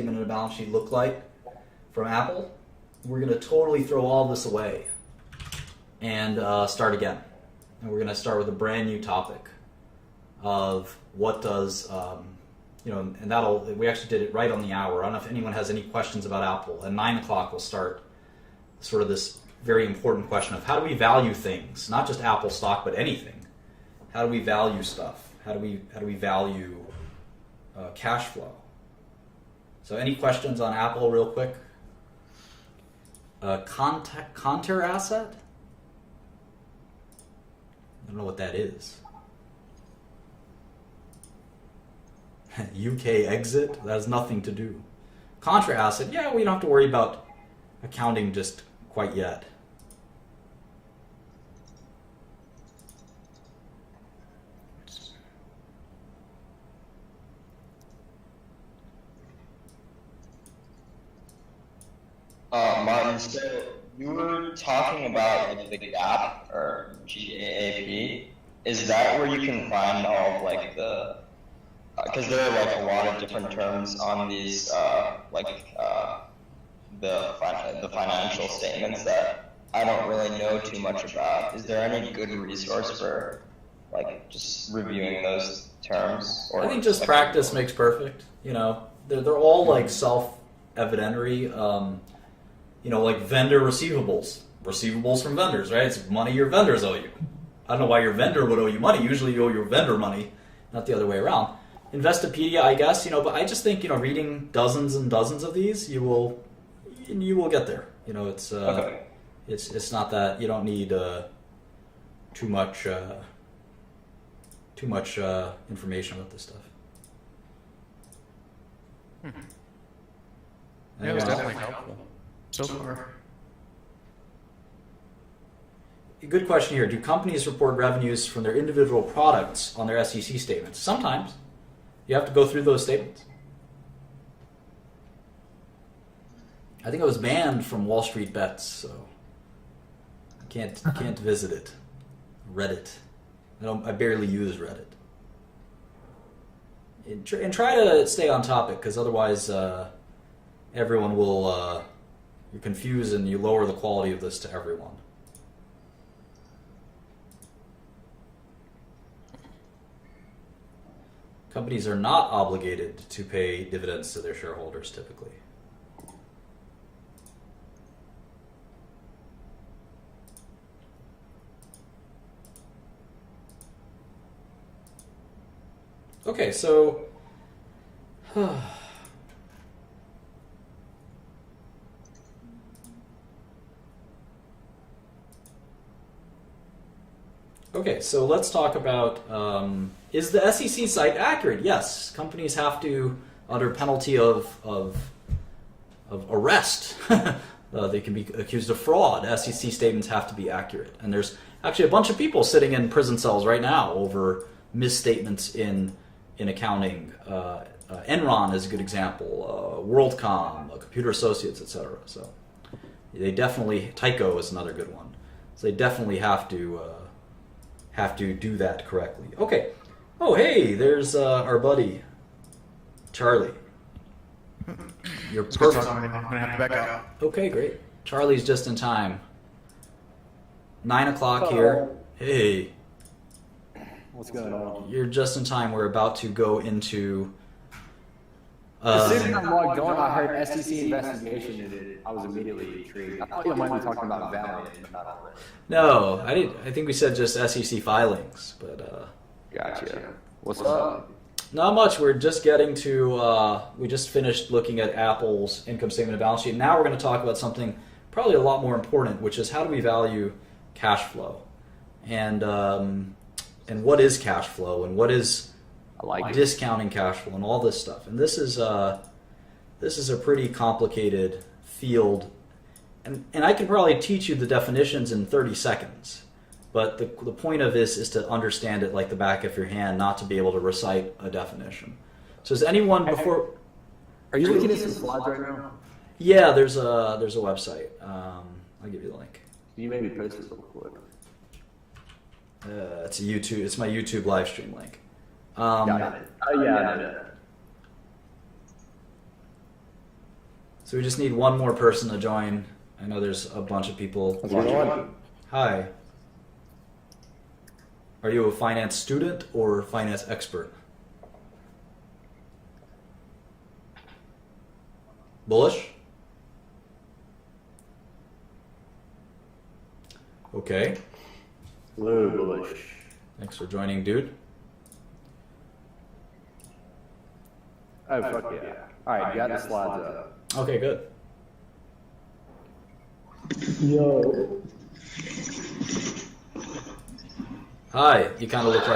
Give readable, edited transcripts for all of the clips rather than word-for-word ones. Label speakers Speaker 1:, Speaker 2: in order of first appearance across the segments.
Speaker 1: statement and a balance sheet look like from Apple, we're going to totally throw all this away and start again. And we're going to start with a brand new topic of what does, and we actually did it right on the hour. I don't know if anyone has any questions about Apple. At 9 o'clock, we'll start sort of this very important question of how do we value things, not just Apple stock, but anything. How do we value stuff? How do we value cash flow? So any questions on Apple real quick? Contour asset? I don't know what that is. UK exit? That has nothing to do. Contra asset, yeah, we don't have to worry about accounting just quite yet.
Speaker 2: Martin, so you were talking about like the GAAP or GAAP. Is that where you can find all of like the? Because there are like a lot of different terms on these the financial statements that I don't really know too much about. Is there any good resource for like just reviewing those terms? Or
Speaker 1: I think just practice makes perfect. You know, they're all like self-evidentary. Like vendor receivables from vendors, right? It's money your vendors owe you. I don't know why your vendor would owe you money. Usually you owe your vendor money, not the other way around. Investopedia, I guess, but I just think, reading dozens and dozens of these, you will get there. It's
Speaker 2: okay.
Speaker 1: It's not that you don't need too much information about this stuff.
Speaker 3: Yeah, it was definitely helpful so far.
Speaker 1: Good question here. Do companies report revenues from their individual products on their SEC statements? Sometimes. You have to go through those statements. I think it was banned from Wall Street Bets, so I can't visit it. Reddit. I barely use Reddit. And try to stay on topic, because otherwise everyone will... you're confused and you lower the quality of this to everyone. Companies are not obligated to pay dividends to their shareholders typically. Okay, so okay, so let's talk about is the SEC site accurate? Yes, companies have to, under penalty of arrest, they can be accused of fraud. SEC statements have to be accurate, and there's actually a bunch of people sitting in prison cells right now over misstatements in accounting. Enron is a good example. WorldCom, Computer Associates, etc. So they definitely. Tyco is another good one. So they definitely have to do that correctly. Okay. Oh, hey, there's our buddy, Charlie. You're perfect.
Speaker 3: I'm going to have to back out.
Speaker 1: Okay, great. Charlie's just in time. 9 o'clock here. Hey.
Speaker 4: What's going on?
Speaker 1: You're just in time. We're about to go into...
Speaker 4: As soon as I logged on, I heard SEC investigation, and I was immediately intrigued. I thought you might be talking about Valiant, but not already.
Speaker 1: No, I didn't. I think we said just SEC filings, but...
Speaker 4: Gotcha. What's up?
Speaker 1: Not much. We're just getting to... we just finished looking at Apple's income statement and balance sheet. Now we're going to talk about something probably a lot more important, which is how do we value cash flow? And what is cash flow? And what is... discounting cash flow and all this stuff. And this is a pretty complicated field, and I can probably teach you the definitions in 30 seconds. But the point of this is to understand it like the back of your hand, not to be able to recite a definition. So is anyone before?
Speaker 4: Are you looking at some slides right now?
Speaker 1: Yeah, there's a website. I'll give you the link.
Speaker 4: Can you maybe post this real quick?
Speaker 1: It's a YouTube. It's my YouTube live stream link.
Speaker 4: Got it. Oh yeah, I know that.
Speaker 1: So we just need one more person to join. I know there's a bunch of people
Speaker 4: How's it going?
Speaker 1: Hi. Are you a finance student or finance expert? Bullish? Okay.
Speaker 4: Blue bullish.
Speaker 1: Thanks for joining, dude.
Speaker 4: Oh, fuck yeah. Alright, got the slides up.
Speaker 1: Okay, good.
Speaker 5: Yo.
Speaker 1: Hi. You kind of look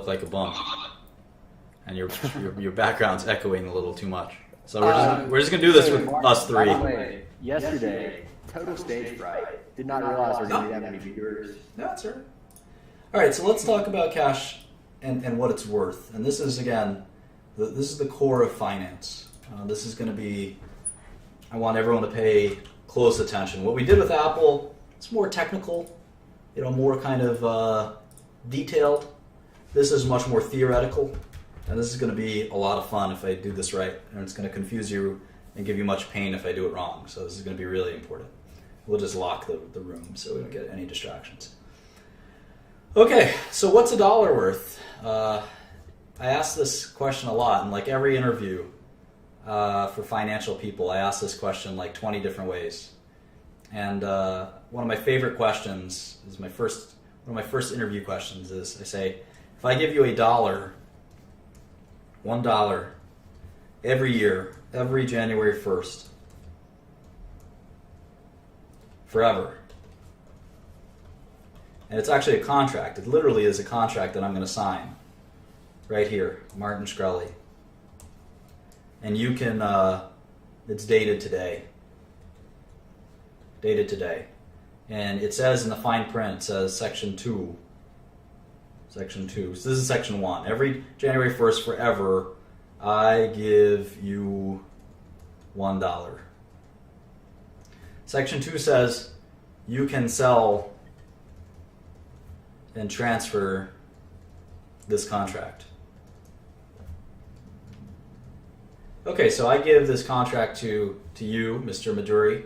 Speaker 1: like a bum, and your background's echoing a little too much. So we're just gonna do this with us three.
Speaker 4: By the way, yesterday, total stage fright. Did not realize there were going to be that many viewers.
Speaker 1: No, that's all right. All right, so let's talk about cash and what it's worth. And this is, again, this is the core of finance. This is going to be, I want everyone to pay close attention. What we did with Apple, it's more technical, more kind of detailed. This is much more theoretical. And this is going to be a lot of fun if I do this right. And it's going to confuse you and give you much pain if I do it wrong. So this is going to be really important. We'll just lock the room so we don't get any distractions. Okay, so what's a dollar worth? I ask this question a lot in like every interview for financial people. I ask this question like 20 different ways. And one of my favorite questions is one of my first interview questions is I say, if I give you $1, $1 every year, every January 1st, forever. And it's actually a contract. It literally is a contract that I'm going to sign. Right here, Martin Shkreli. And you can, it's dated today. Dated today. And it says in the fine print, it says section 2. Section 2. So this is section 1. Every January 1st forever, I give you $1. Section 2 says you can sell and transfer this contract. Okay, so I give this contract to you, Mr. Maduri.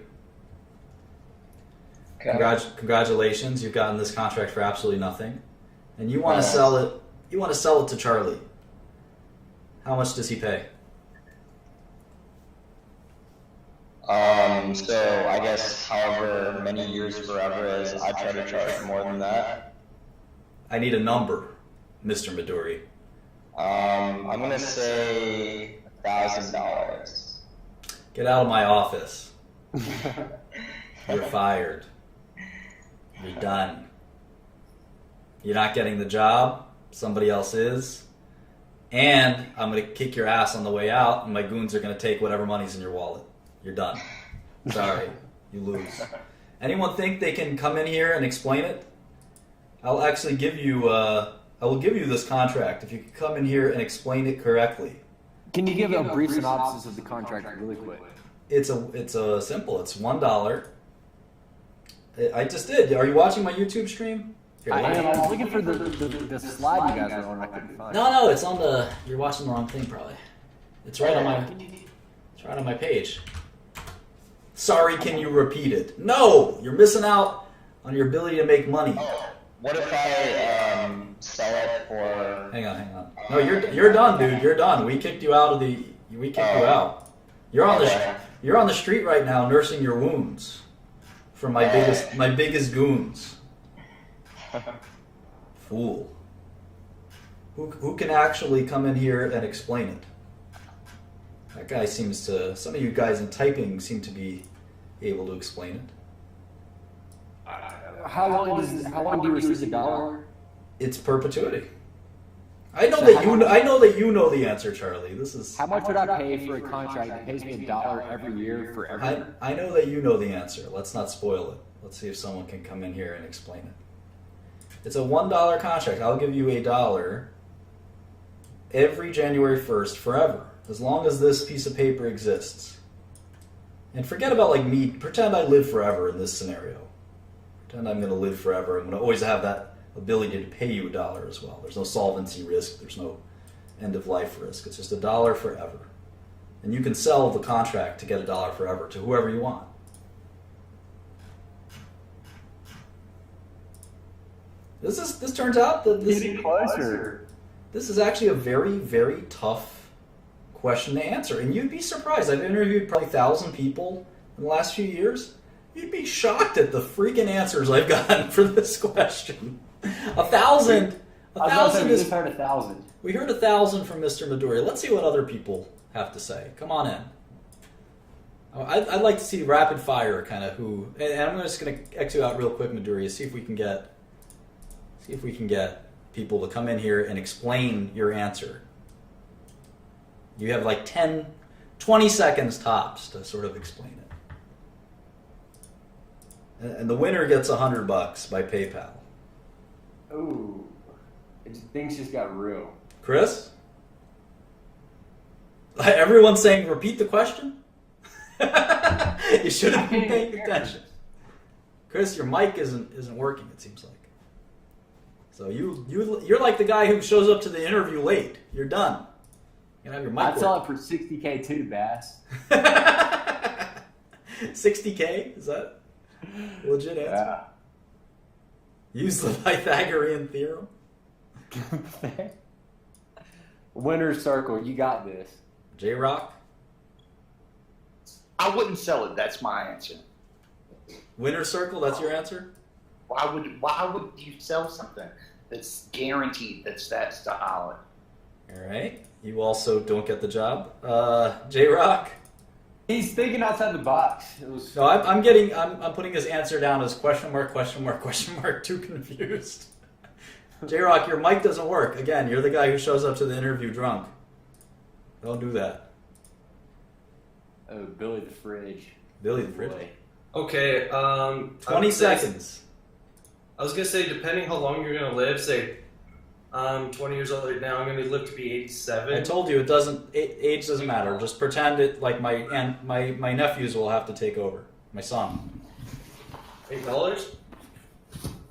Speaker 2: Okay.
Speaker 1: Congratulations, you've gotten this contract for absolutely nothing. And you want to sell it. You want to sell it to Charlie. How much does he pay?
Speaker 2: So I guess however many years forever is, I try to charge more than that.
Speaker 1: I need a number, Mr. Maduri.
Speaker 2: I'm gonna say $1,000.
Speaker 1: Get out of my office. You're fired. You're done. You're not getting the job. Somebody else is. And I'm going to kick your ass on the way out, and my goons are going to take whatever money's in your wallet. You're done. Sorry. You lose. Anyone think they can come in here and explain it? I'll actually give you, I will give you this contract if you can come in here and explain it correctly.
Speaker 4: Can you give a brief synopsis of the contract really quick?
Speaker 1: It's a simple. It's $1. I just did. Are you watching my YouTube stream? Here,
Speaker 4: I
Speaker 1: let me-
Speaker 4: am looking for the slide you guys are on. I couldn't find.
Speaker 1: No, it's on the. You're watching the wrong thing, probably. It's right on my. It's right on my page. Sorry, can you repeat it? No, you're missing out on your ability to make money.
Speaker 2: What if I sell it for?
Speaker 1: Hang on. No, you're done, dude. You're done. We kicked you out of the. We kicked you out. You're on the street right now, nursing your wounds from my biggest goons. Fool. Who can actually come in here and explain it? That guy seems to. Some of you guys in typing seem to be able to explain it.
Speaker 4: How long do you receive the dollar?
Speaker 1: It's perpetuity. I know that you know the answer, Charlie. This is.
Speaker 4: How much would I pay for a contract that pays me $1 every year forever?
Speaker 1: I know that you know the answer. Let's not spoil it. Let's see if someone can come in here and explain it. It's a $1 contract. I'll give you $1 every January 1st forever, as long as this piece of paper exists. And forget about like me. Pretend I live forever in this scenario. Pretend I'm going to live forever. I'm going to always have that ability to pay you $1 as well. There's no solvency risk. There's no end of life risk. It's just $1 forever. and you can sell the contract to get $1 forever to whoever you want. This turns out that
Speaker 4: Getting closer.
Speaker 1: this is actually a very, very tough question to answer, and you'd be surprised. I've interviewed probably 1,000 people in the last few years. You'd be shocked at the freaking answers I've gotten for this question. 1,000.
Speaker 4: I was about to say, we just heard 1,000.
Speaker 1: We heard 1,000 from Mr. Midori. Let's see what other people have to say. Come on in. I'd like to see rapid fire, kind of who. And I'm just going to X you out real quick, Midori. See if we can get people to come in here and explain your answer. You have like 10, 20 seconds tops to sort of explain it. And the winner gets $100 by PayPal.
Speaker 4: Ooh. Things just got real.
Speaker 1: Chris? Everyone's saying repeat the question? You should have been paying attention. Chris, your mic isn't working, it seems like. So you're like the guy who shows up to the interview late. You're done. You can have your mic
Speaker 4: I'd
Speaker 1: work.
Speaker 4: sell it for $60K too, Bass.
Speaker 1: 60K? Is that a legit answer?
Speaker 4: Yeah.
Speaker 1: Use the Pythagorean theorem.
Speaker 4: Winner's circle, you got this.
Speaker 1: J-Rock?
Speaker 6: I wouldn't sell it. That's my answer.
Speaker 1: Winner circle, that's your answer?
Speaker 6: Why would you sell something that's guaranteed that's that solid?
Speaker 1: All right. You also don't get the job. J-Rock?
Speaker 4: He's thinking outside the box.
Speaker 1: No, I'm putting his answer down as question mark, too confused. J-Rock, your mic doesn't work. Again, you're the guy who shows up to the interview drunk. Don't do that.
Speaker 4: Oh, Billy the Fridge.
Speaker 1: Billy the Fridge.
Speaker 4: Boy.
Speaker 7: Okay,
Speaker 1: 20 seconds.
Speaker 7: I was gonna say, depending how long you're gonna live, say, 20 years old right now, I'm gonna live to be 87.
Speaker 1: I told you age doesn't matter. Just pretend it like my nephews will have to take over. My son.
Speaker 7: $8?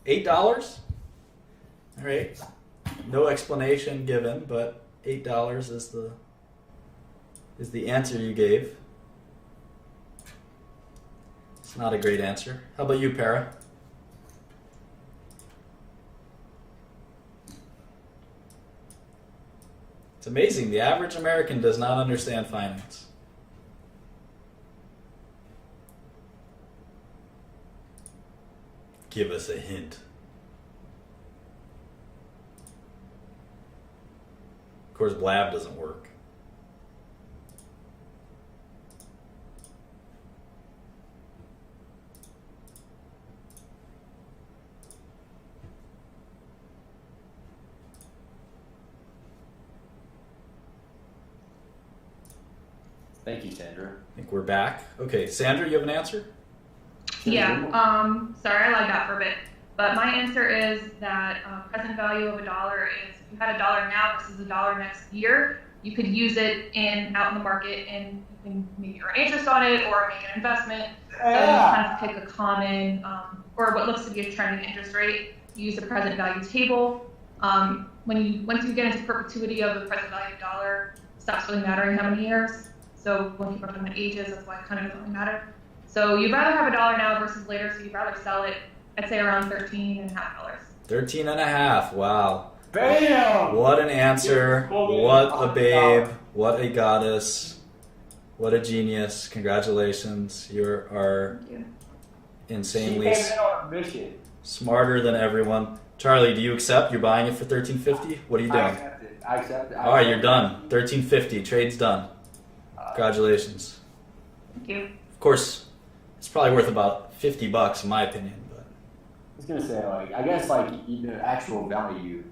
Speaker 1: $8? All right. No explanation given, but $8 is the answer you gave. It's not a great answer. How about you, Para? It's amazing. The average American does not understand finance. Give us a hint. Of course, blab doesn't work.
Speaker 4: Thank you, Sandra.
Speaker 1: I think we're back. Okay, Sandra, you have an answer?
Speaker 8: Yeah, sorry, I lied that for a bit. But my answer is that present value of $1 is if you had $1 now versus $1 next year, you could use it out in the market and you can maybe earn interest on it or make an investment. So you kind of pick a common or what looks to be a trending interest rate. You use the present value table. Once you get into perpetuity of the present value of $1, it stops really mattering how many years. So when people are talking about ages, that's why it kind of doesn't really matter. So you'd rather have $1 now versus later, so you'd rather sell it, I'd say around $13.50.
Speaker 1: $13.50. Wow.
Speaker 4: Bam!
Speaker 1: What an answer. What a babe. What a goddess. What a genius. Congratulations. You are
Speaker 8: Thank you.
Speaker 1: insanely
Speaker 4: She came in on a mission.
Speaker 1: smarter than everyone. Charlie, do you accept? You're buying it for $13.50? What are you doing?
Speaker 4: I accept it.
Speaker 1: All right, you're done. $13.50. Trade's done. Congratulations.
Speaker 8: Thank you.
Speaker 1: Of course, it's probably worth about $50 in my opinion. But
Speaker 4: I was gonna say, I guess, the actual value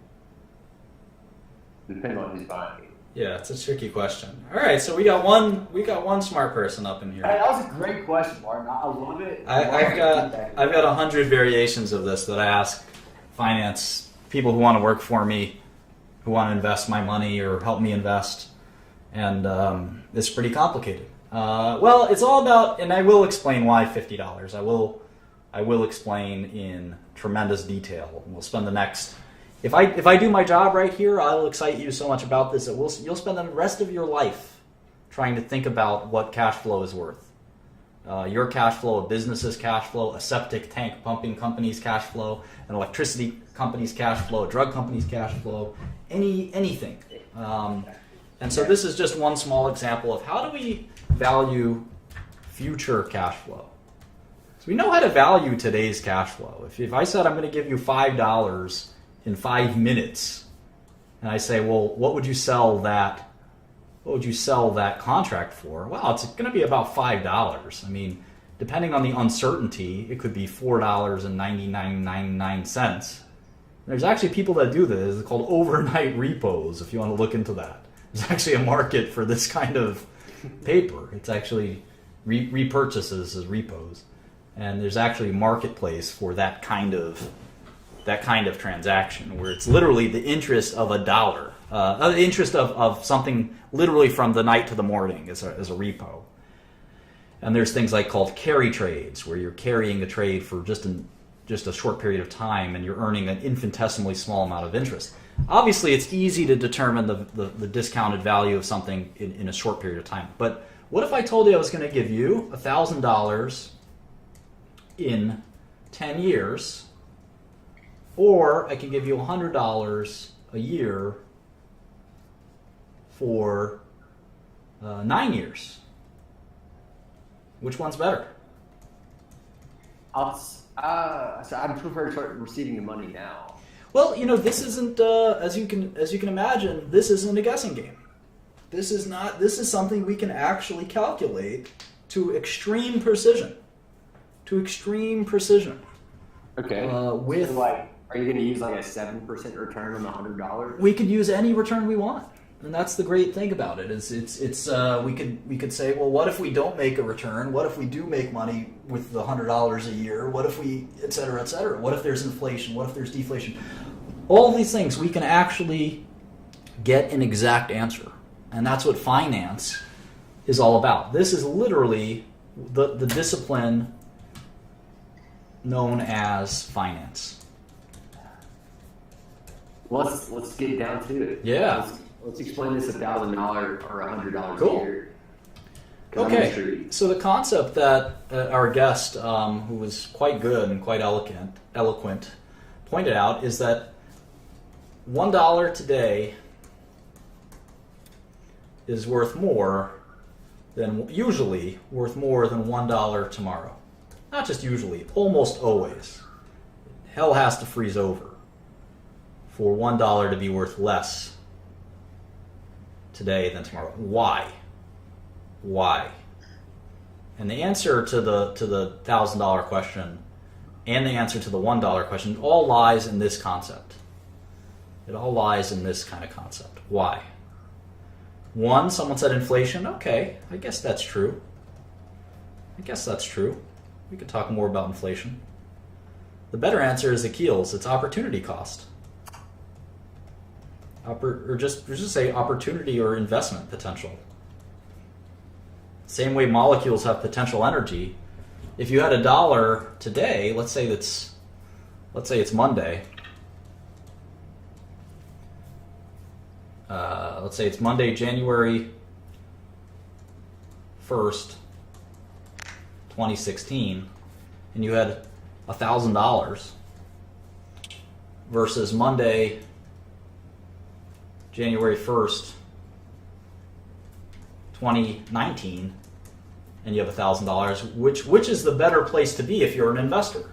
Speaker 4: depends on who's buying it.
Speaker 1: yeah, it's a tricky question. All right, so we got one smart person up in here.
Speaker 4: Hey, that was a great question, Martin. I love it.
Speaker 1: I've got 100 variations of this that I ask finance people who want to work for me, who want to invest my money or help me invest, and it's pretty complicated. Well, it's all about, and I will explain why $50. I will explain in tremendous detail. We'll spend the next. If I do my job right here, I'll excite you so much about this that you'll spend the rest of your life trying to think about what cash flow is worth. Your cash flow, a business's cash flow, a septic tank pumping company's cash flow, an electricity company's cash flow, a drug company's cash flow, anything. And so this is just one small example of how do we value future cash flow. So we know how to value today's cash flow. If I said I'm going to give you $5 in 5 minutes, and I say, well, what would you sell that contract for? Well, it's going to be about $5. I mean, depending on the uncertainty, it could be $4.9999. There's actually people that do this. It's called overnight repos, if you want to look into that. There's actually a market for this kind of paper. It's actually repurchases as repos. And there's actually a marketplace for that kind of transaction where it's literally the interest of $1. The interest of something literally from the night to the morning as a repo. And there's things like called carry trades, where you're carrying a trade for just a short period of time and you're earning an infinitesimally small amount of interest. Obviously, it's easy to determine the discounted value of something in a short period of time. But what if I told you I was going to give you $1,000 in 10 years, or I can give you $100 a year for 9 years? Which one's better?
Speaker 4: So I'd prefer to start receiving the money now.
Speaker 1: Well, this isn't as you can imagine. This isn't a guessing game. This is not. This is something we can actually calculate to extreme precision.
Speaker 4: Okay.
Speaker 1: With
Speaker 4: so are you going to use like a 7% return on the $100?
Speaker 1: we could use any return we want, and that's the great thing about it. Is we could say, well, what if we don't make a return? What if we do make money with the $100 a year? What if we, et cetera, et cetera? What if there's inflation? What if there's deflation? All these things we can actually get an exact answer, and that's what finance is all about. This is literally the discipline known as finance.
Speaker 4: Well, let's get down to it.
Speaker 1: Yeah.
Speaker 4: Let's explain this $1,000 or $100
Speaker 1: Cool.
Speaker 4: a year. 'Cause I'm
Speaker 1: Okay,
Speaker 4: intrigued.
Speaker 1: so the concept that our guest, who was quite good and quite eloquent, pointed out is that $1 today is usually worth more than $1 tomorrow. Not just usually, almost always. Hell has to freeze over for $1 to be worth less today than tomorrow. Why? And the answer to the $1,000 question and the answer to the $1 question all lies in this concept. It all lies in this kind of concept. Why? One, someone said inflation. Okay, I guess that's true. We could talk more about inflation. The better answer is Akil's. It's opportunity cost. Or just say opportunity or investment potential. Same way molecules have potential energy. If you had $1 today, let's say it's Monday. Let's say it's Monday, January 1st, 2016, and you had $1,000 versus Monday, January 1st, 2019, and you have $1,000, which is the better place to be if you're an investor?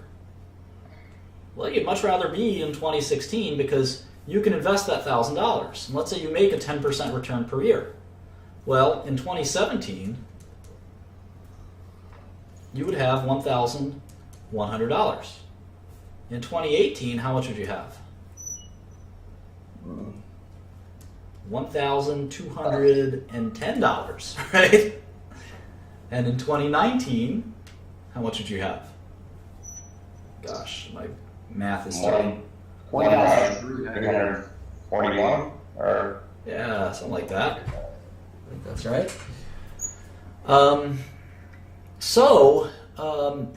Speaker 1: Well, you'd much rather be in 2016 because you can invest that $1,000. And let's say you make a 10% return per year. Well, in 2017, you would have $1,100. In 2018, how much would you have? $1,210, right? And in 2019, how much would you have? Gosh, my math is starting.
Speaker 2: 1,341 or
Speaker 1: Yeah, something like that. I think that's right.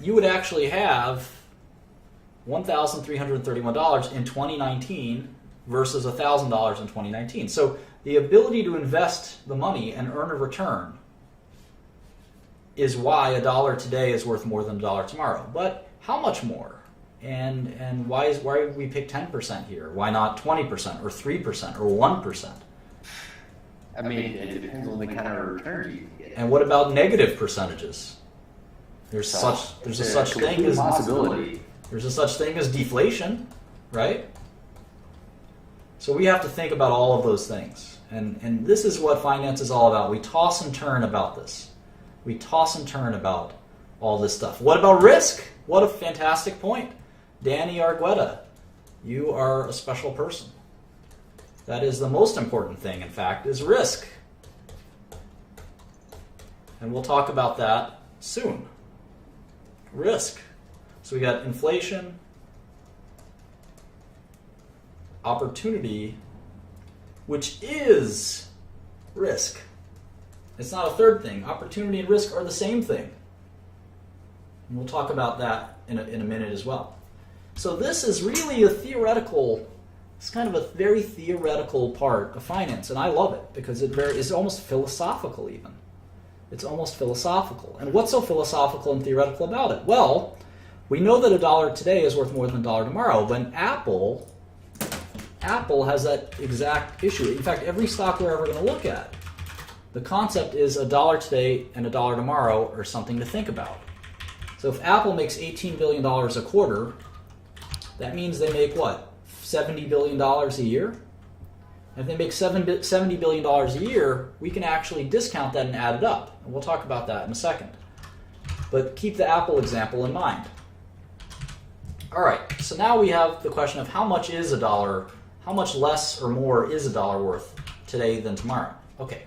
Speaker 1: You would actually have $1,331 in 2019 versus $1,000 in 2019. So The ability to invest the money and earn a return is why a dollar today is worth more than a dollar tomorrow. But how much more? And why would we pick 10% here? Why not 20% or 3% or 1%?
Speaker 4: I mean, it depends on the kind of return you get.
Speaker 1: And what about negative percentages? There's a such thing as
Speaker 4: possibility.
Speaker 1: There's a such thing as deflation, right? So we have to think about all of those things. And this is what finance is all about. We toss and turn about this. We toss and turn about all this stuff. What about risk? What a fantastic point. Danny Argueta, you are a special person. That is the most important thing, in fact, is risk. And we'll talk about that soon. Risk. So we got inflation, opportunity, which is risk. It's not a third thing. Opportunity and risk are the same thing. And we'll talk about that in a minute as well. So this is really a theoretical, it's kind of a very theoretical part of finance, and I love it because it's almost philosophical even. It's almost philosophical. And what's so philosophical and theoretical about it? Well, we know that a dollar today is worth more than a dollar tomorrow, but Apple has that exact issue. In fact, every stock we're ever going to look at, the concept is a dollar today and a dollar tomorrow are something to think about. So if Apple makes $18 billion a quarter, that means they make what? $70 billion a year? And if they make $70 billion a year, we can actually discount that and add it up. And we'll talk about that in a second. But keep the Apple example in mind. All right, so now we have the question of how much is a dollar, how much less or more is a dollar worth today than tomorrow? Okay.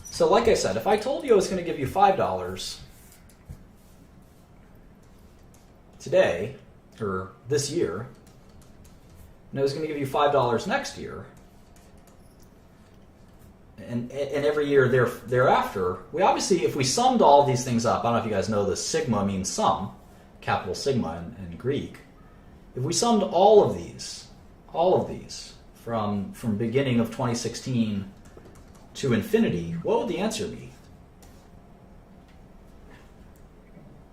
Speaker 1: So like I said, if I told you I was going to give you $5 today, or this year, and I was going to give you $5 next year, and every year thereafter, we obviously, if we summed all these things up, I don't know if you guys know this, sigma means sum, capital sigma in Greek. If we summed all of these from beginning of 2016 to infinity, what would the answer be?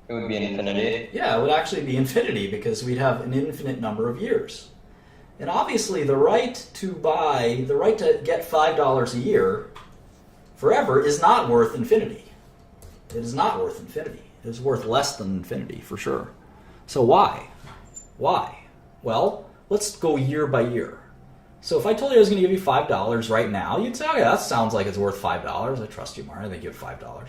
Speaker 2: It would be infinity.
Speaker 1: Yeah, it would actually be infinity because we'd have an infinite number of years. And obviously the right to get $5 a year forever is not worth infinity. It is not worth infinity. It is worth less than infinity for sure. So why? Why? Well, let's go year by year. So if I told you I was going to give you $5 right now, you'd say, oh yeah, that sounds like it's worth $5. I trust you, Mark. I think you have $5.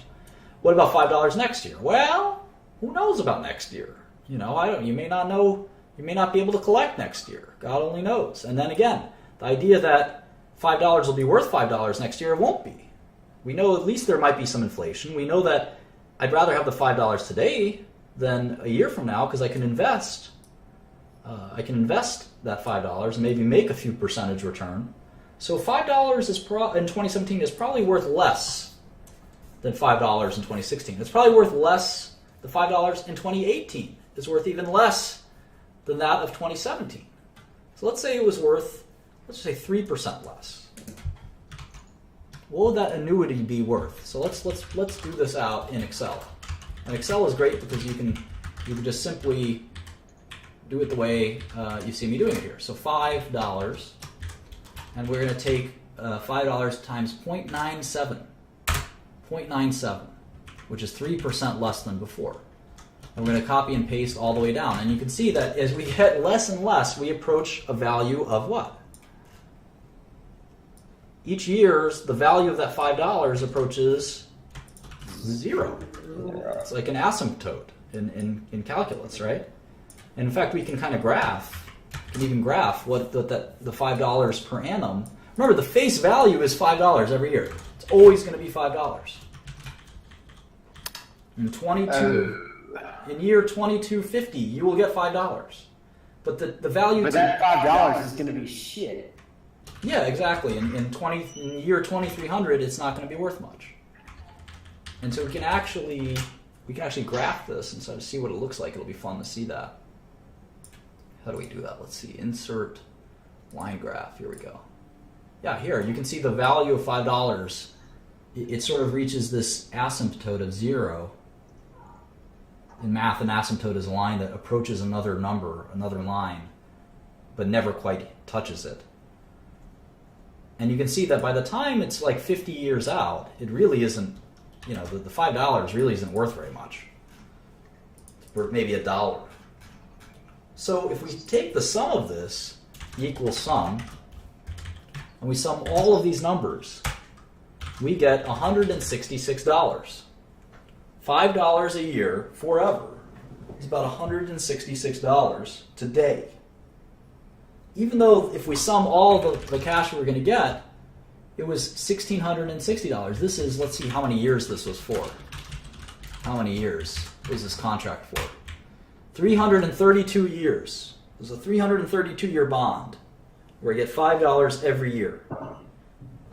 Speaker 1: What about $5 next year? Well, who knows about next year? You know, you may not know, you may not be able to collect next year. God only knows. And then again, the idea that $5 will be worth $5 next year, it won't be. We know at least there might be some inflation. We know that I'd rather have the $5 today than a year from now because I can invest. I can invest that $5 and maybe make a few percentage return. So $5 is in 2017 is probably worth less than $5 in 2016. It's probably worth less. The $5 in 2018 is worth even less than that of 2017. So let's say it was worth, let's say 3% less. What would that annuity be worth? So let's do this out in Excel. And Excel is great because you can just simply do it the way you see me doing it here. So $5, and we're going to take $5 times 0.97, which is 3% less than before. And we're going to copy and paste all the way down. And you can see that as we get less and less, we approach a value of what? Each year, the value of that $5 approaches 0. It's like an asymptote in calculus, right? And in fact, we can kind of even graph what the $5 per annum. Remember, the face value is $5 every year. It's always going to be $5. In year 2250, you will get $5. But the value.
Speaker 4: But that $5 is going to be shit.
Speaker 1: Yeah, exactly. In year 2300, it's not going to be worth much. And so we can actually graph this and sort of see what it looks like. It'll be fun to see that. How do we do that? Let's see. Insert line graph. Here we go. Yeah, here you can see the value of $5. It sort of reaches this asymptote of 0. In math, an asymptote is a line that approaches another number, another line, but never quite touches it. And you can see that by the time it's like 50 years out, it really isn't, the $5 really isn't worth very much. It's worth maybe $1. So if we take the sum of this, equals sum, and we sum all of these numbers, we get $166. $5 a year forever is about $166 today. Even though if we sum all the cash we're going to get, it was $1,660. This is, let's see how many years this was for. How many years was this contract for? 332 years. It was a 332-year bond where I get $5 every year.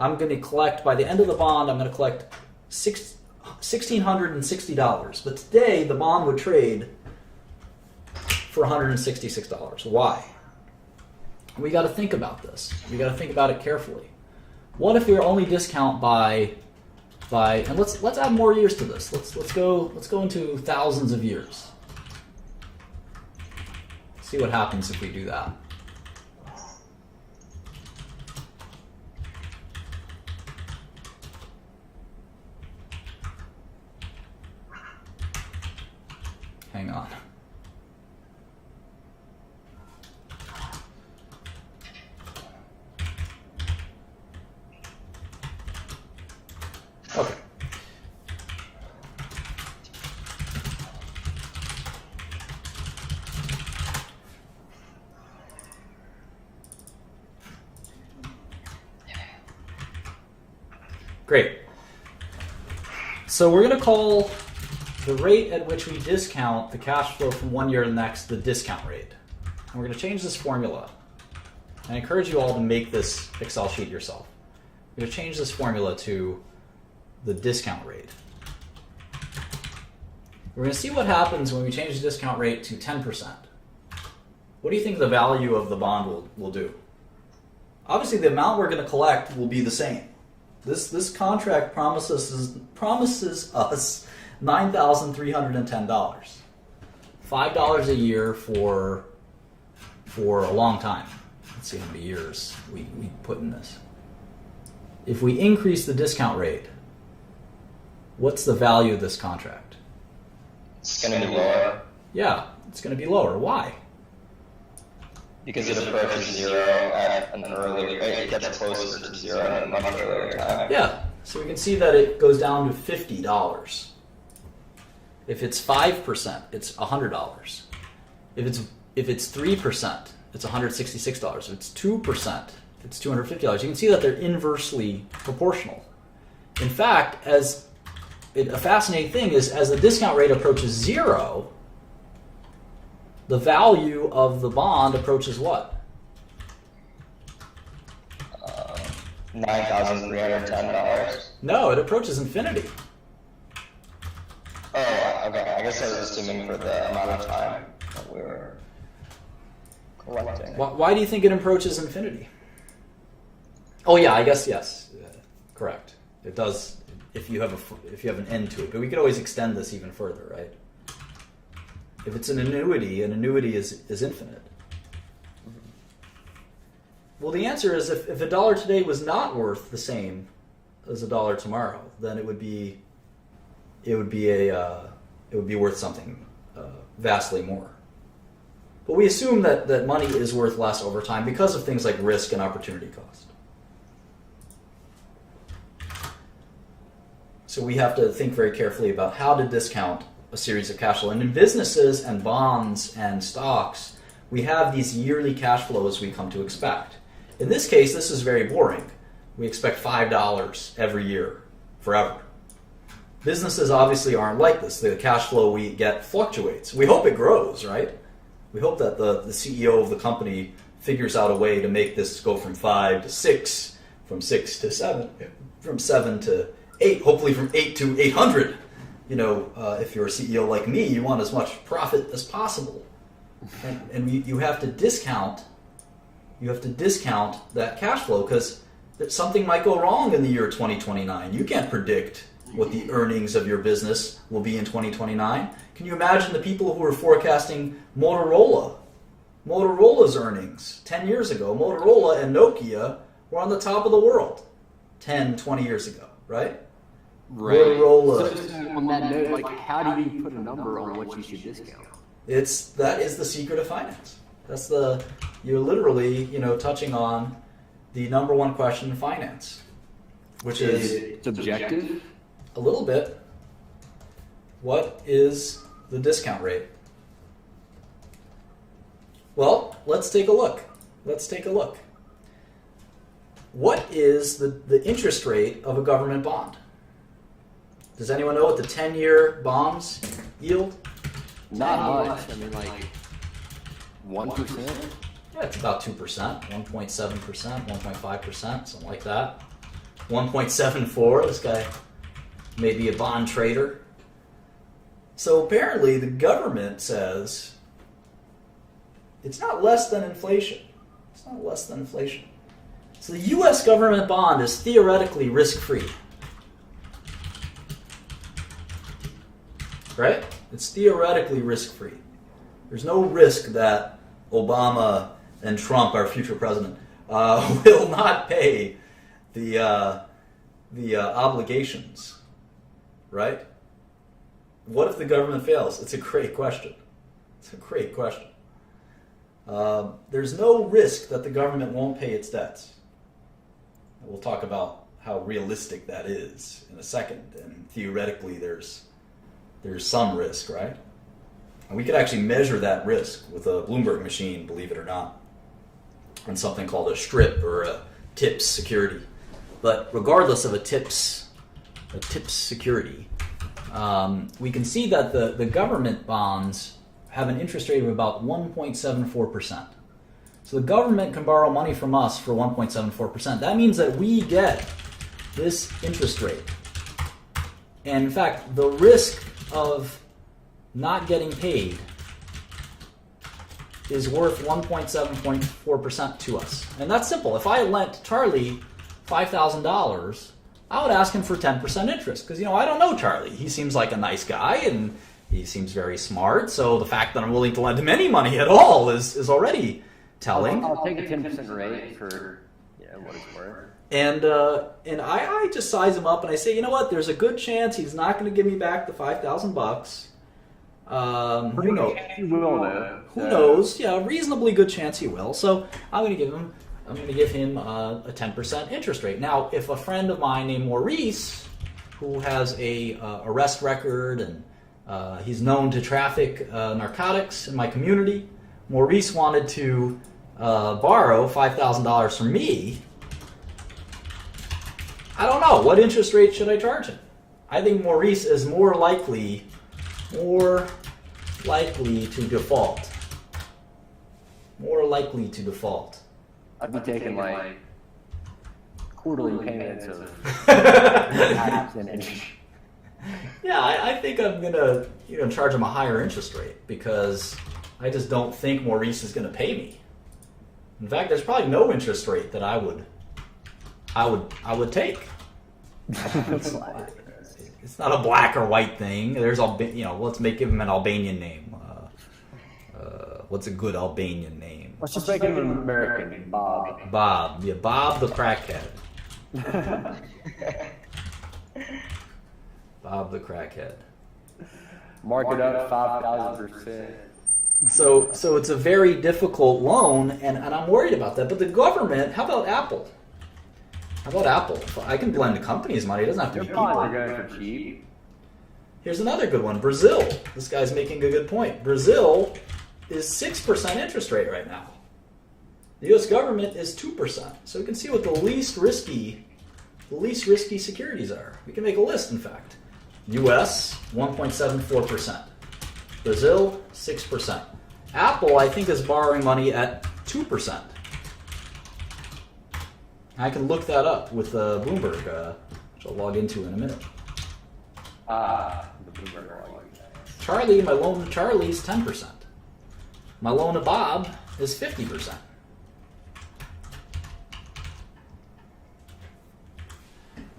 Speaker 1: I'm going to collect, by the end of the bond, I'm going to collect $1,660. But today, the bond would trade for $166. Why? We got to think about this. We got to think about it carefully. What if we only discount by and let's add more years to this. Let's go into thousands of years. See what happens if we do that. Hang on. Okay. Great. So we're going to call the rate at which we discount the cash flow from one year to the next the discount rate. And we're going to change this formula. I encourage you all to make this Excel sheet yourself. We're going to change this formula to the discount rate. We're going to see what happens when we change the discount rate to 10%. What do you think the value of the bond will do? Obviously, the amount we're going to collect will be the same. This contract promises us $9,310. $5 a year for a long time. Let's see how many years we put in this. If we increase the discount rate, what's the value of this contract?
Speaker 2: It's going to be lower.
Speaker 1: Yeah, it's going to be lower. Why?
Speaker 2: Because it approaches 0 at an early rate. It gets closer to 0 at a much earlier time.
Speaker 1: Yeah, so we can see that it goes down to $50. If it's 5%, it's $100. If it's 3%, it's $166. If it's 2%, it's $250. You can see that they're inversely proportional. In fact, a fascinating thing is as the discount rate approaches 0, the value of the bond approaches what?
Speaker 2: $9,310.
Speaker 1: No, it approaches infinity.
Speaker 2: Oh, okay. I guess I was assuming for the amount of time that we were collecting.
Speaker 1: Why do you think it approaches infinity? Oh yeah, I guess yes. Correct. It does if you have an end to it. But we could always extend this even further, right? If it's an annuity is infinite. Well, the answer is if a dollar today was not worth the same as a dollar tomorrow, then it would be worth something vastly more. But we assume that money is worth less over time because of things like risk and opportunity cost. So we have to think very carefully about how to discount a series of cash flow. And in businesses and bonds and stocks, we have these yearly cash flows we come to expect. In this case, this is very boring. We expect $5 every year, forever. Businesses obviously aren't like this. The cash flow we get fluctuates. We hope it grows, right? We hope that the CEO of the company figures out a way to make this go from 5 to 6, from 6 to 7, from 7 to 8, hopefully from 8 to 800. If you're a CEO like me, you want as much profit as possible. And you have to discount that cash flow because that something might go wrong in the year 2029. You can't predict what the earnings of your business will be in 2029. Can you imagine the people who were forecasting Motorola's earnings 10 years ago? Motorola and Nokia were on the top of the world 10, 20 years ago, right?
Speaker 4: Right.
Speaker 1: Motorola.
Speaker 4: So on that note, like, how do you put a number on what you should discount?
Speaker 1: That is the secret of finance. You're literally, touching on the number one question in finance, which is
Speaker 4: subjective.
Speaker 1: a little bit. What is the discount rate? Well, let's take a look. What is the interest rate of a government bond? Does anyone know what the 10-year bonds yield?
Speaker 4: Not much. I mean, like 1%.
Speaker 1: Yeah, it's about 2%, 1.7%, 1.5%, something like that. 1.74, this guy may be a bond trader. So apparently the government says it's not less than inflation. It's not less than inflation. So the U.S. government bond is theoretically risk-free. Right? It's theoretically risk-free. There's no risk that Obama and Trump, our future president, will not pay the obligations. Right? What if the government fails? It's a great question. There's no risk that the government won't pay its debts. We'll talk about how realistic that is in a second. And theoretically, there's some risk, right? And we could actually measure that risk with a Bloomberg machine, believe it or not, and something called a strip or a TIPS security. But regardless of a TIPS security, we can see that the government bonds have an interest rate of about 1.74%. So the government can borrow money from us for 1.74%. That means that we get this interest rate. And in fact, the risk of not getting paid is worth 1.7.4% to us. And that's simple. If I lent Charlie $5,000, I would ask him for 10% interest. Because, I don't know Charlie. He seems like a nice guy, and he seems very smart. So the fact that I'm willing to lend him any money at all is already telling.
Speaker 4: I'll take a 10% rate for what it's worth.
Speaker 1: And I just size him up and I say, you know what? There's a good chance he's not going to give me back the $5,000. Who knows?
Speaker 4: He will, though.
Speaker 1: Who knows? Yeah, a reasonably good chance he will. So I'm going to give him a 10% interest rate. Now, if a friend of mine named Maurice, who has a arrest record and he's known to traffic narcotics in my community, Maurice wanted to borrow $5,000 from me, I don't know. What interest rate should I charge him? I think Maurice is more likely to default.
Speaker 4: I'd be taking like quarterly payments of percentage.
Speaker 1: Yeah, I think I'm gonna charge him a higher interest rate because I just don't think Maurice is gonna pay me. In fact, there's probably no interest rate that I would take. It's not a black or white thing. There's let's give him an Albanian name. What's a good Albanian name?
Speaker 4: Let's just make him an American, Bob.
Speaker 1: Bob the crackhead. Bob the crackhead.
Speaker 4: Mark it up 5,000%.
Speaker 1: So it's a very difficult loan, and I'm worried about that. But the government, how about Apple? I can lend the company's money. It doesn't have to be people.
Speaker 4: They're going for cheap.
Speaker 1: Here's another good one. Brazil. This guy's making a good point. Brazil is 6% interest rate right now. The U.S. government is 2%. So we can see what the least risky securities are. We can make a list, in fact. U.S. 1.74%. Brazil 6%. Apple, I think, is borrowing money at 2%. I can look that up with Bloomberg, which I'll log into in a minute.
Speaker 4: The Bloomberg login.
Speaker 1: My loan to Charlie is 10%. My loan to Bob is 50%.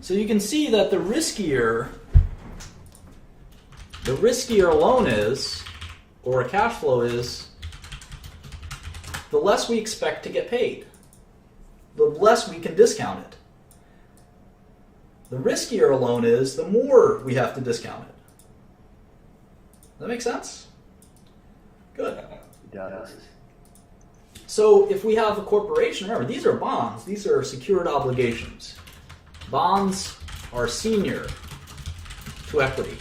Speaker 1: So you can see that the riskier a loan is, or a cash flow is, the less we expect to get paid. The less we can discount it. The riskier a loan is, the more we have to discount it. Does that make sense? Good.
Speaker 4: It does.
Speaker 1: So if we have a corporation, remember, these are bonds. These are secured obligations. Bonds are senior to equity.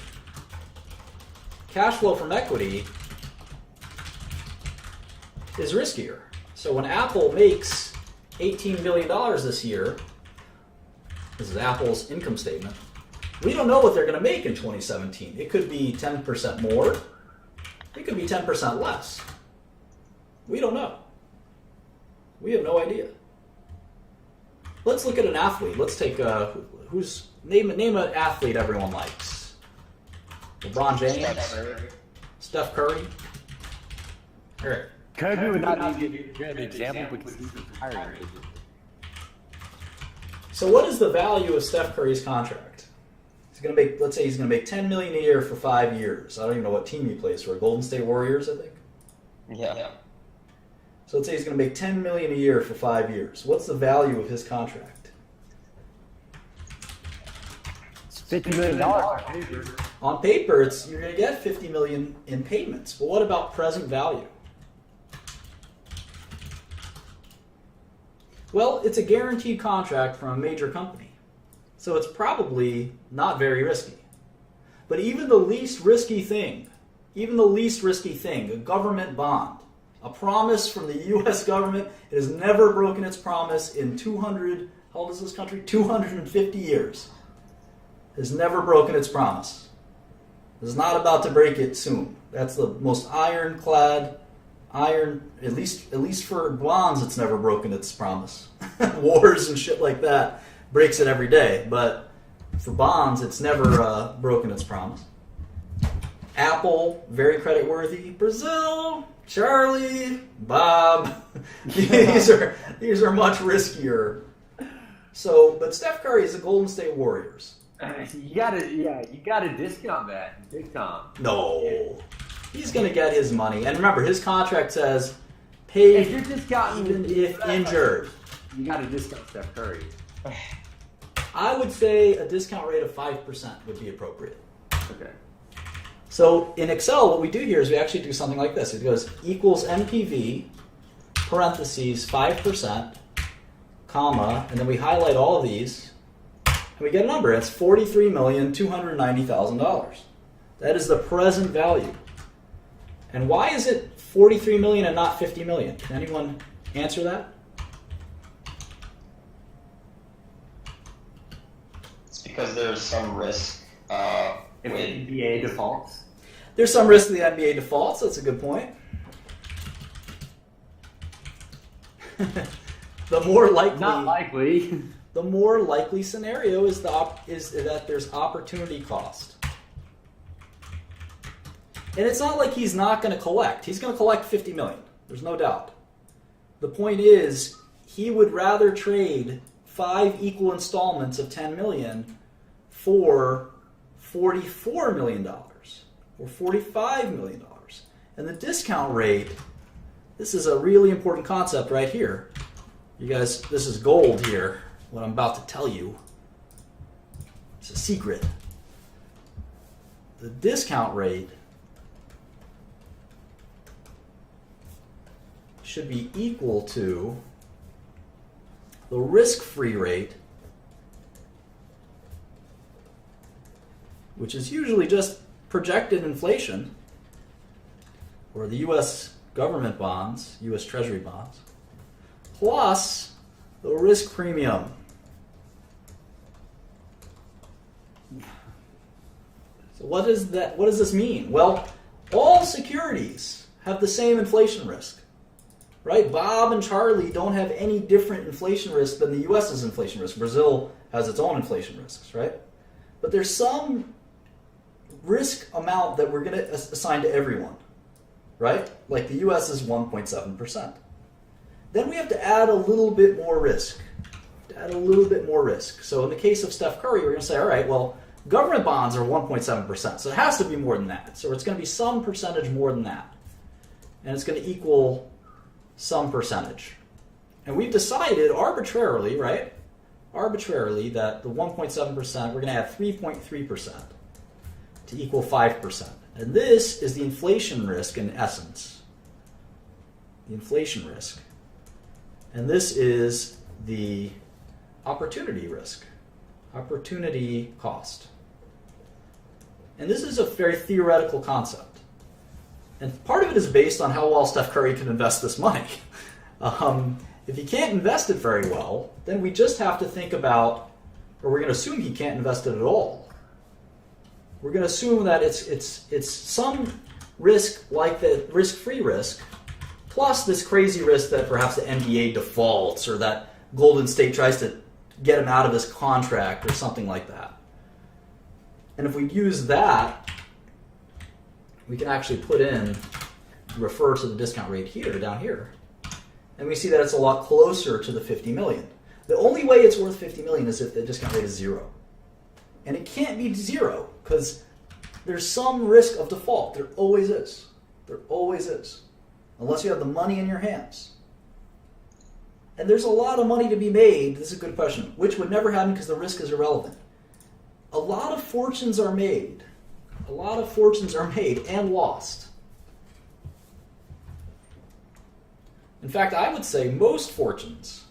Speaker 1: Cash flow from equity is riskier. So when Apple makes $18 billion this year, this is Apple's income statement, we don't know what they're going to make in 2017. It could be 10% more. It could be 10% less. We don't know. We have no idea. Let's look at an athlete. Let's take name an athlete everyone likes. LeBron James, Steph Curry. All right.
Speaker 4: Kobe would not need to give an example because he's retiring.
Speaker 1: So what is the value of Steph Curry's contract? He's going to make, let's say he's going to make $10 million a year for 5 years. I don't even know what team he plays for. Golden State Warriors, I think.
Speaker 2: Yeah.
Speaker 1: So let's say he's going to make $10 million a year for 5 years. What's the value of his contract?
Speaker 4: It's $50 million on paper.
Speaker 1: On paper, you're going to get $50 million in payments. But what about present value? Well, it's a guaranteed contract from a major company. So it's probably not very risky. But even the least risky thing, a government bond, a promise from the U.S. government, it has never broken its promise in 200, how old is this country? 250 years. It has never broken its promise. It is not about to break it soon. That's the most ironclad, at least for bonds, it's never broken its promise. Wars and shit like that breaks it every day, but for bonds, it's never broken its promise. Apple, very creditworthy. Brazil, Charlie, Bob, these are much riskier. So, but Steph Curry is the Golden State Warriors.
Speaker 4: You gotta discount that big time.
Speaker 1: No, he's gonna get his money. And remember, his contract says, paid
Speaker 4: If you're discounting,
Speaker 1: even if injured.
Speaker 4: you gotta discount Steph Curry.
Speaker 1: I would say a discount rate of 5% would be appropriate.
Speaker 4: Okay.
Speaker 1: So in Excel, what we do here is we actually do something like this. It goes equals NPV, parentheses, 5%, comma, and then we highlight all of these, and we get a number. It's $43,290,000. That is the present value. And why is it $43 million and not $50 million? Can anyone answer that?
Speaker 2: It's because there's some risk
Speaker 4: If
Speaker 2: with
Speaker 4: NBA defaults.
Speaker 1: There's some risk to the NBA defaults. That's a good point. The more likely,
Speaker 4: Not likely.
Speaker 1: the more likely scenario is that there's opportunity cost. And it's not like he's not going to collect. He's going to collect $50 million. There's no doubt. The point is, he would rather trade 5 equal installments of $10 million for $44 million or $45 million. And the discount rate, this is a really important concept right here. You guys, this is gold here, what I'm about to tell you. It's a secret. The discount rate should be equal to the risk-free rate, which is usually just projected inflation, or the U.S. government bonds, U.S. Treasury bonds, plus the risk premium. So what does this mean? Well, all securities have the same inflation risk. Right? Bob and Charlie don't have any different inflation risk than the U.S.'s inflation risk. Brazil has its own inflation risks, right? But there's some risk amount that we're going to assign to everyone, right? Like the U.S. is 1.7%. Then we have to add a little bit more risk. at a little bit more risk. So in the case of Steph Curry, we're going to say, all right, well, government bonds are 1.7%, so it has to be more than that. So it's going to be some percentage more than that. And it's going to equal some percentage. And we've decided arbitrarily, right? Arbitrarily that the 1.7%, we're going to add 3.3% to equal 5%. And this is the inflation risk in essence. The inflation risk. And this is the opportunity risk. Opportunity cost. And this is a very theoretical concept. And part of it is based on how well Steph Curry can invest this money. If he can't invest it very well, then we just have to think about, or we're going to assume he can't invest it at all. We're going to assume that it's some risk like the risk-free risk, plus this crazy risk that perhaps the NBA defaults or that Golden State tries to get him out of his contract or something like that. And if we use that, we can actually put in, refer to the discount rate here, down here, and we see that it's a lot closer to the 50 million. The only way it's worth 50 million is if the discount rate is 0. And it can't be 0 because there's some risk of default. There always is. There always is. Unless you have the money in your hands. And there's a lot of money to be made. This is a good question. Which would never happen because the risk is irrelevant. A lot of fortunes are made. A lot of fortunes are made and lost. In fact, I would say most fortunes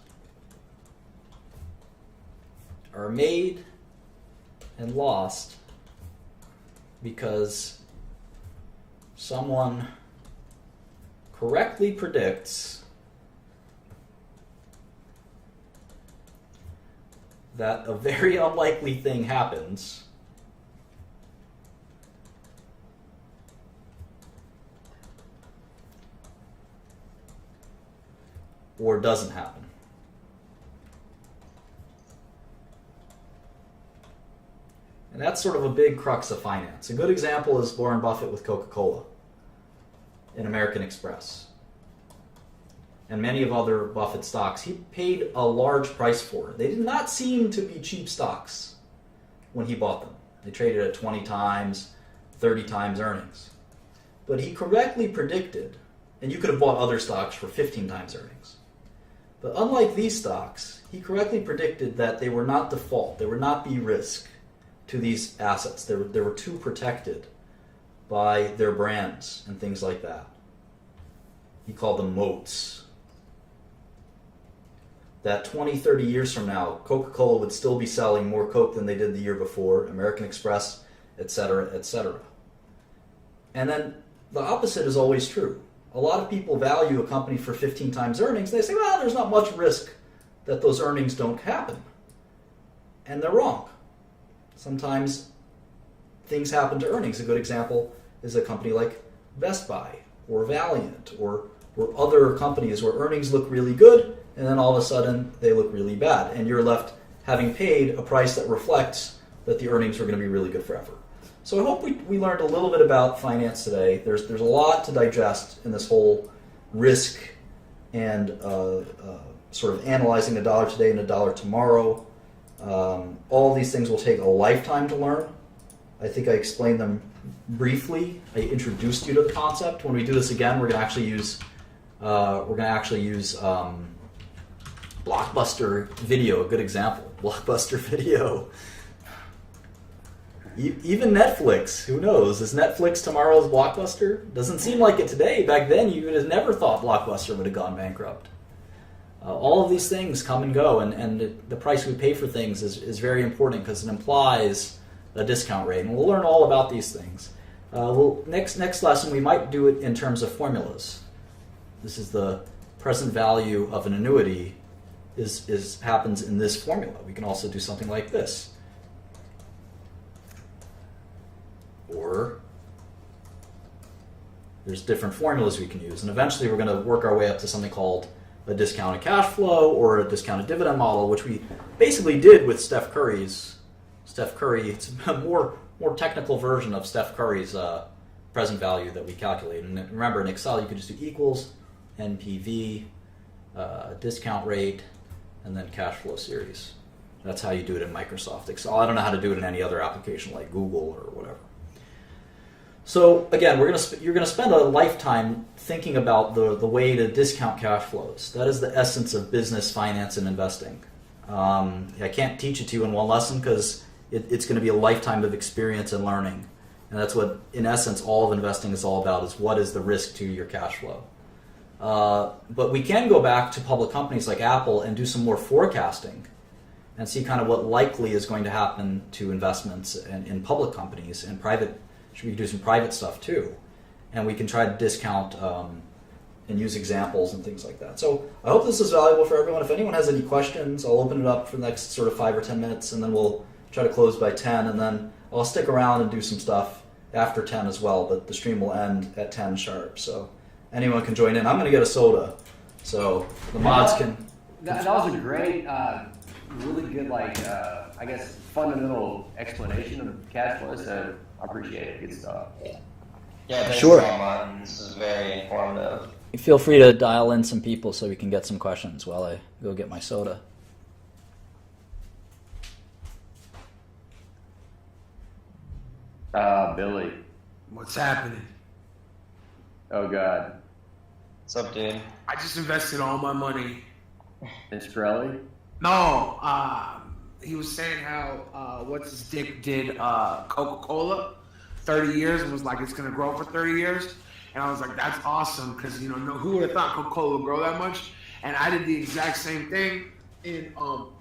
Speaker 1: are made and lost because someone correctly predicts that a very unlikely thing happens or doesn't happen. And that's sort of a big crux of finance. A good example is Warren Buffett with Coca-Cola and American Express. And many of other Buffett stocks, he paid a large price for. They did not seem to be cheap stocks when he bought them. They traded at 20 times, 30 times earnings. But he correctly predicted, and you could have bought other stocks for 15 times earnings. But unlike these stocks, he correctly predicted that they were not default, they would not be risk to these assets. They were too protected by their brands and things like that. He called them moats. That 20, 30 years from now, Coca-Cola would still be selling more Coke than they did the year before, American Express, etc., etc. And then the opposite is always true. A lot of people value a company for 15 times earnings, and they say, well, there's not much risk that those earnings don't happen. And they're wrong. Sometimes things happen to earnings. A good example is a company like Best Buy or Valiant or other companies where earnings look really good, and then all of a sudden they look really bad. And you're left having paid a price that reflects that the earnings are going to be really good forever. So I hope we learned a little bit about finance today. There's a lot to digest in this whole risk and sort of analyzing a dollar today and a dollar tomorrow. All these things will take a lifetime to learn. I think I explained them briefly. I introduced you to the concept. When we do this again, we're going to actually use Blockbuster Video, a good example. Blockbuster Video. Even Netflix, who knows? Is Netflix tomorrow's Blockbuster? Doesn't seem like it today. Back then, you would have never thought Blockbuster would have gone bankrupt. All of these things come and go, and the price we pay for things is very important because it implies a discount rate. And we'll learn all about these things. Next lesson, we might do it in terms of formulas. This is the present value of an annuity happens in this formula. We can also do something like this. Or there's different formulas we can use. And eventually we're going to work our way up to something called a discounted cash flow or a discounted dividend model, which we basically did with Steph Curry. It's a more technical version of Steph Curry's present value that we calculate. And remember, in Excel, you could just do equals, NPV, discount rate, and then cash flow series. That's how you do it in Microsoft Excel. I don't know how to do it in any other application like Google or whatever. So again, you're gonna spend a lifetime thinking about the way to discount cash flows. That is the essence of business, finance, and investing. I can't teach it to you in one lesson because it's going to be a lifetime of experience and learning, and that's what, in essence, all of investing is all about: is what is the risk to your cash flow. But we can go back to public companies like Apple and do some more forecasting and see kind of what likely is going to happen to investments in public companies, and private. We can do some private stuff too, and we can try to discount and use examples and things like that. So I hope this is valuable for everyone. If anyone has any questions, I'll open it up for the next sort of 5 or 10 minutes, and then we'll try to close by 10, and then I'll stick around and do some stuff after 10 as well, but the stream will end at 10 sharp, so anyone can join in. I'm going to get a soda, so the mods can...
Speaker 4: That was a great, really good, I guess, fundamental explanation of cash flow, so I appreciate it. Good stuff.
Speaker 2: Yeah, thanks
Speaker 1: Sure.
Speaker 2: a lot, Martin. This is very informative.
Speaker 1: Feel free to dial in some people so we can get some questions while I go get my soda.
Speaker 4: Billy.
Speaker 3: What's happening?
Speaker 4: Oh, God.
Speaker 2: What's up, dude?
Speaker 3: I just invested all my money.
Speaker 4: And Shkreli?
Speaker 3: No, he was saying how what's his dick did Coca-Cola 30 years and was like it's gonna grow for 30 years, and I was like that's awesome because who would have thought Coca-Cola would grow that much? And I did the exact same thing in hold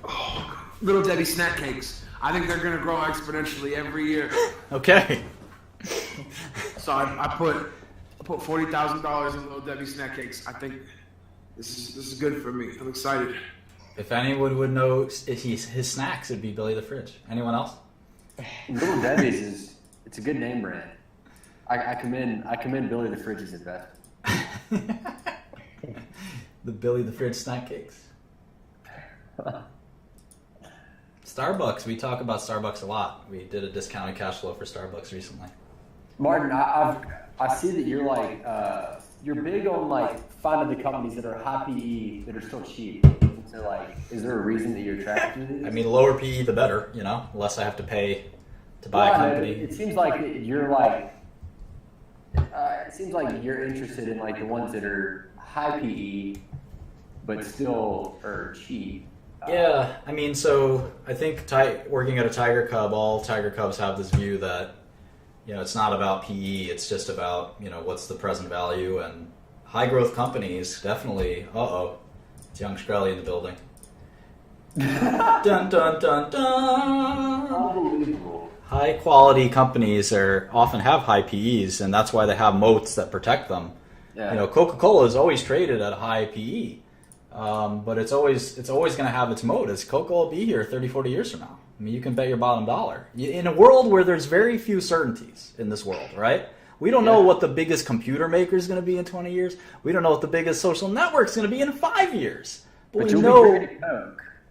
Speaker 3: on. Little Debbie snack cakes. I think they're gonna grow exponentially every year.
Speaker 1: Okay.
Speaker 3: So I put $40,000 in Little Debbie snack cakes. I think this is good for me. I'm excited.
Speaker 1: If anyone would know his snacks, it'd be Billy the Fridge. Anyone else?
Speaker 4: Little Debbie's it's a good name brand. I commend Billy the Fridge's investment.
Speaker 1: The Billy the Fridge snack cakes. Starbucks. We talk about Starbucks a lot. We did a discounted cash flow for Starbucks recently.
Speaker 4: Martin, I see that you're big on finding the companies that are high PE that are still cheap. So is there a reason that you're attracted to these?
Speaker 1: I mean, the lower PE, the better. The less I have to pay to buy a company.
Speaker 4: It seems like you're it seems like you're interested in the ones that are high PE, but still are cheap.
Speaker 1: Yeah, I mean, so I think working at a Tiger Cub, all Tiger Cubs have this view that it's not about PE. It's just about what's the present value, and high growth companies definitely. It's young Shkreli in the building. Dun dun dun dun.
Speaker 4: Unbelievable.
Speaker 1: High quality companies often have high PEs, and that's why they have moats that protect them.
Speaker 4: Yeah.
Speaker 1: Coca-Cola is always traded at a high PE, but it's always going to have its moat. Coca-Cola will be here 30, 40 years from now. I mean, you can bet your bottom dollar. In a world where there's very few certainties in this world, right? We don't know what the biggest computer maker is going to be in 20 years. We don't know what the biggest social network is going to be in 5 years. But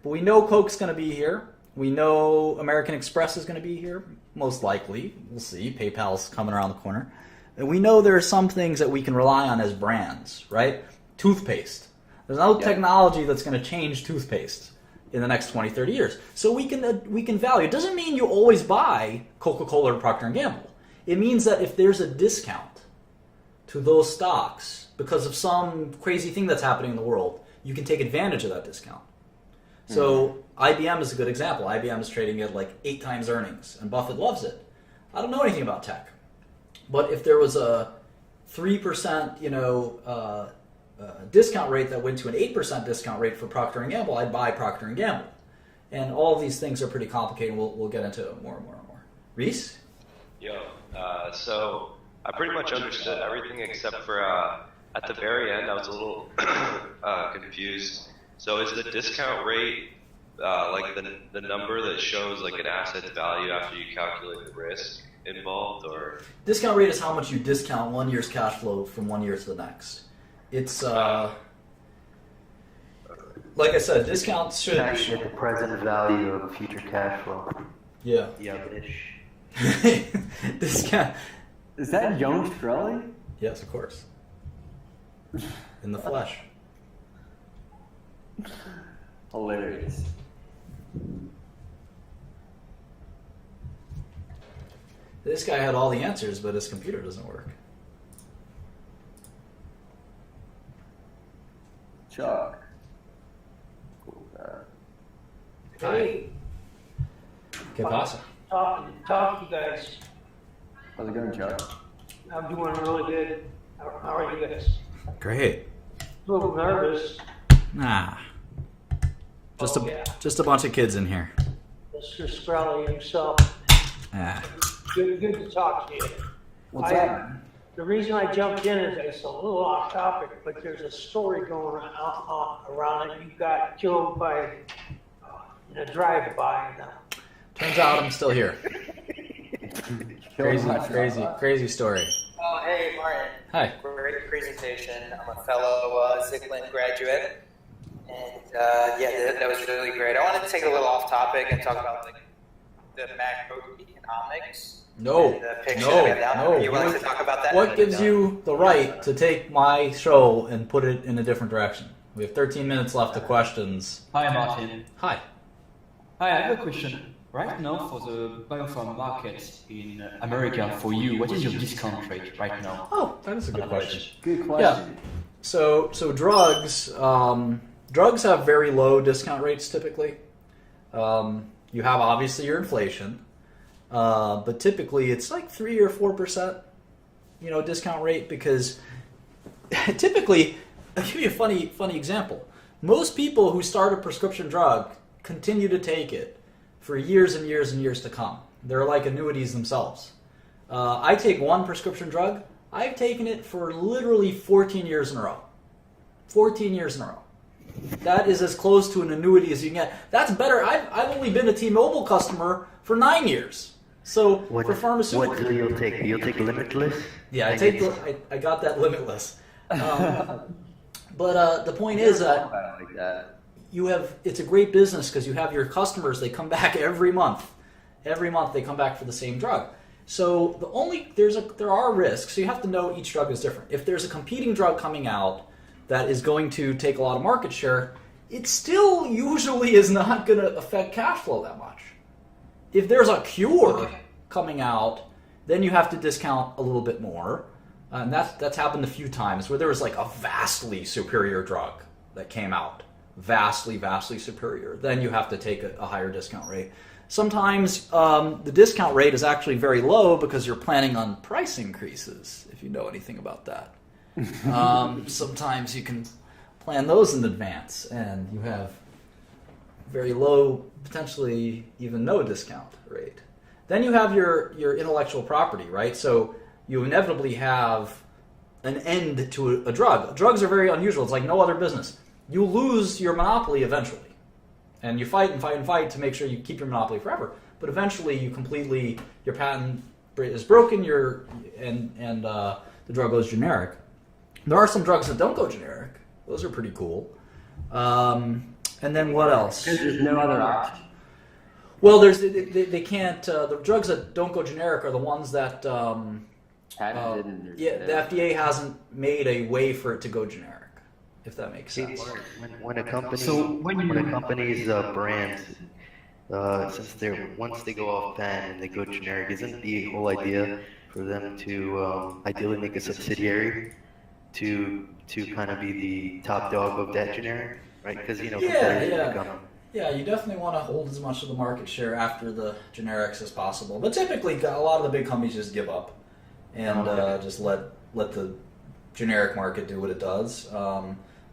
Speaker 1: we know Coke's going to be here. We know American Express is going to be here, most likely. We'll see. PayPal's coming around the corner. And we know there are some things that we can rely on as brands, right? Toothpaste. There's no technology that's going to change toothpaste in the next 20, 30 years. So we can value. It doesn't mean you always buy Coca-Cola or Procter & Gamble. It means that if there's a discount to those stocks because of some crazy thing that's happening in the world, you can take advantage of that discount. So IBM is a good example. IBM is trading at 8 times earnings, and Buffett loves it. I don't know anything about tech, but if there was a 3% discount rate that went to an 8% discount rate for Procter & Gamble, I'd buy Procter & Gamble. And all of these things are pretty complicated. We'll get into it more and more and more. Reese?
Speaker 9: So I pretty much understood everything except for at the very end I was a little confused. So is the discount rate the number that shows an asset's value after you calculate the risk involved, or?
Speaker 1: Discount rate is how much you discount 1 year's cash flow from 1 year to the next. It's like I said, discounts should
Speaker 10: Actually, the present value of future cash flow.
Speaker 1: Yeah.
Speaker 10: Ish.
Speaker 1: Discount.
Speaker 4: Is that young Shkreli?
Speaker 1: Yes, of course. in the flesh.
Speaker 4: Hilarious.
Speaker 1: This guy had all the answers, but his computer doesn't work.
Speaker 4: Chuck.
Speaker 11: Hey,
Speaker 1: ¿Qué pasa?
Speaker 11: talk, you guys.
Speaker 4: How's it going, Chuck?
Speaker 11: I'm doing really good. How are you guys?
Speaker 1: Great.
Speaker 11: A little nervous.
Speaker 1: Nah. Just
Speaker 11: Oh, yeah.
Speaker 1: just a bunch of kids in here.
Speaker 11: Mr. Shkreli himself.
Speaker 1: Ah.
Speaker 11: Good to talk to you.
Speaker 4: What's up?
Speaker 11: The reason I jumped in is it's a little off topic, but there's a story going around that you got killed by in a drive-by.
Speaker 1: Turns out I'm still here. Crazy story.
Speaker 12: Oh, hey, Martin.
Speaker 1: Hi.
Speaker 12: Great presentation. I'm a fellow Zicklin graduate. And yeah, that was really great. I wanted to take a little off topic and talk about like the macroeconomics.
Speaker 1: No.
Speaker 12: And the picture that we have down. Are you willing to talk about that?
Speaker 1: What gives you the right to take my show and put it in a different direction? We have 13 minutes left to questions.
Speaker 13: Hi, Martin.
Speaker 1: Hi.
Speaker 13: Hi, I have a question. Right now, for the biopharm market in America, for you, what is your discount rate right now?
Speaker 1: Oh, that is a good question.
Speaker 4: Good question.
Speaker 1: Yeah. So drugs have very low discount rates typically. You have obviously your inflation, but typically it's like 3 or 4%, discount rate because typically, I'll give you a funny example. Most people who start a prescription drug continue to take it for years and years and years to come. They're like annuities themselves. I take one prescription drug. I've taken it for literally 14 years in a row. 14 years in a row. That is as close to an annuity as you can get. That's better. I've only been a T-Mobile customer for 9 years. So for pharmaceuticals,
Speaker 10: what do you take? You take Limitless?
Speaker 1: yeah, I got that Limitless. But the point is that
Speaker 4: Like that.
Speaker 1: it's a great business because you have your customers. They come back every month. Every month they come back for the same drug. So there are risks. So you have to know each drug is different. If there's a competing drug coming out that is going to take a lot of market share, it still usually is not going to affect cash flow that much. If there's a cure coming out, then you have to discount a little bit more. And that's happened a few times where there was like a vastly superior drug that came out. Vastly superior. Then you have to take a higher discount rate. Sometimes the discount rate is actually very low because you're planning on price increases, if you know anything about that. Sometimes you can plan those in advance and you have very low, potentially even no discount rate. Then you have your intellectual property, right? So you inevitably have an end to a drug. Drugs are very unusual. It's like no other business. You lose your monopoly eventually. And you fight and fight and fight to make sure you keep your monopoly forever. But eventually your patent is broken, and the drug goes generic. There are some drugs that don't go generic. Those are pretty cool. And then what else?
Speaker 4: There's no other option.
Speaker 1: Well, they can't. The drugs that don't go generic are the ones that the FDA hasn't made a way for it to go generic. If that makes sense.
Speaker 10: When a company's brand, once they go off patent and they go generic, isn't the whole idea for them to ideally make a subsidiary to kind of be the top dog of that generic, right? Because
Speaker 1: Yeah, you definitely want to hold as much of the market share after the generics as possible. But typically, a lot of the big companies just give up and just let the generic market do what it does.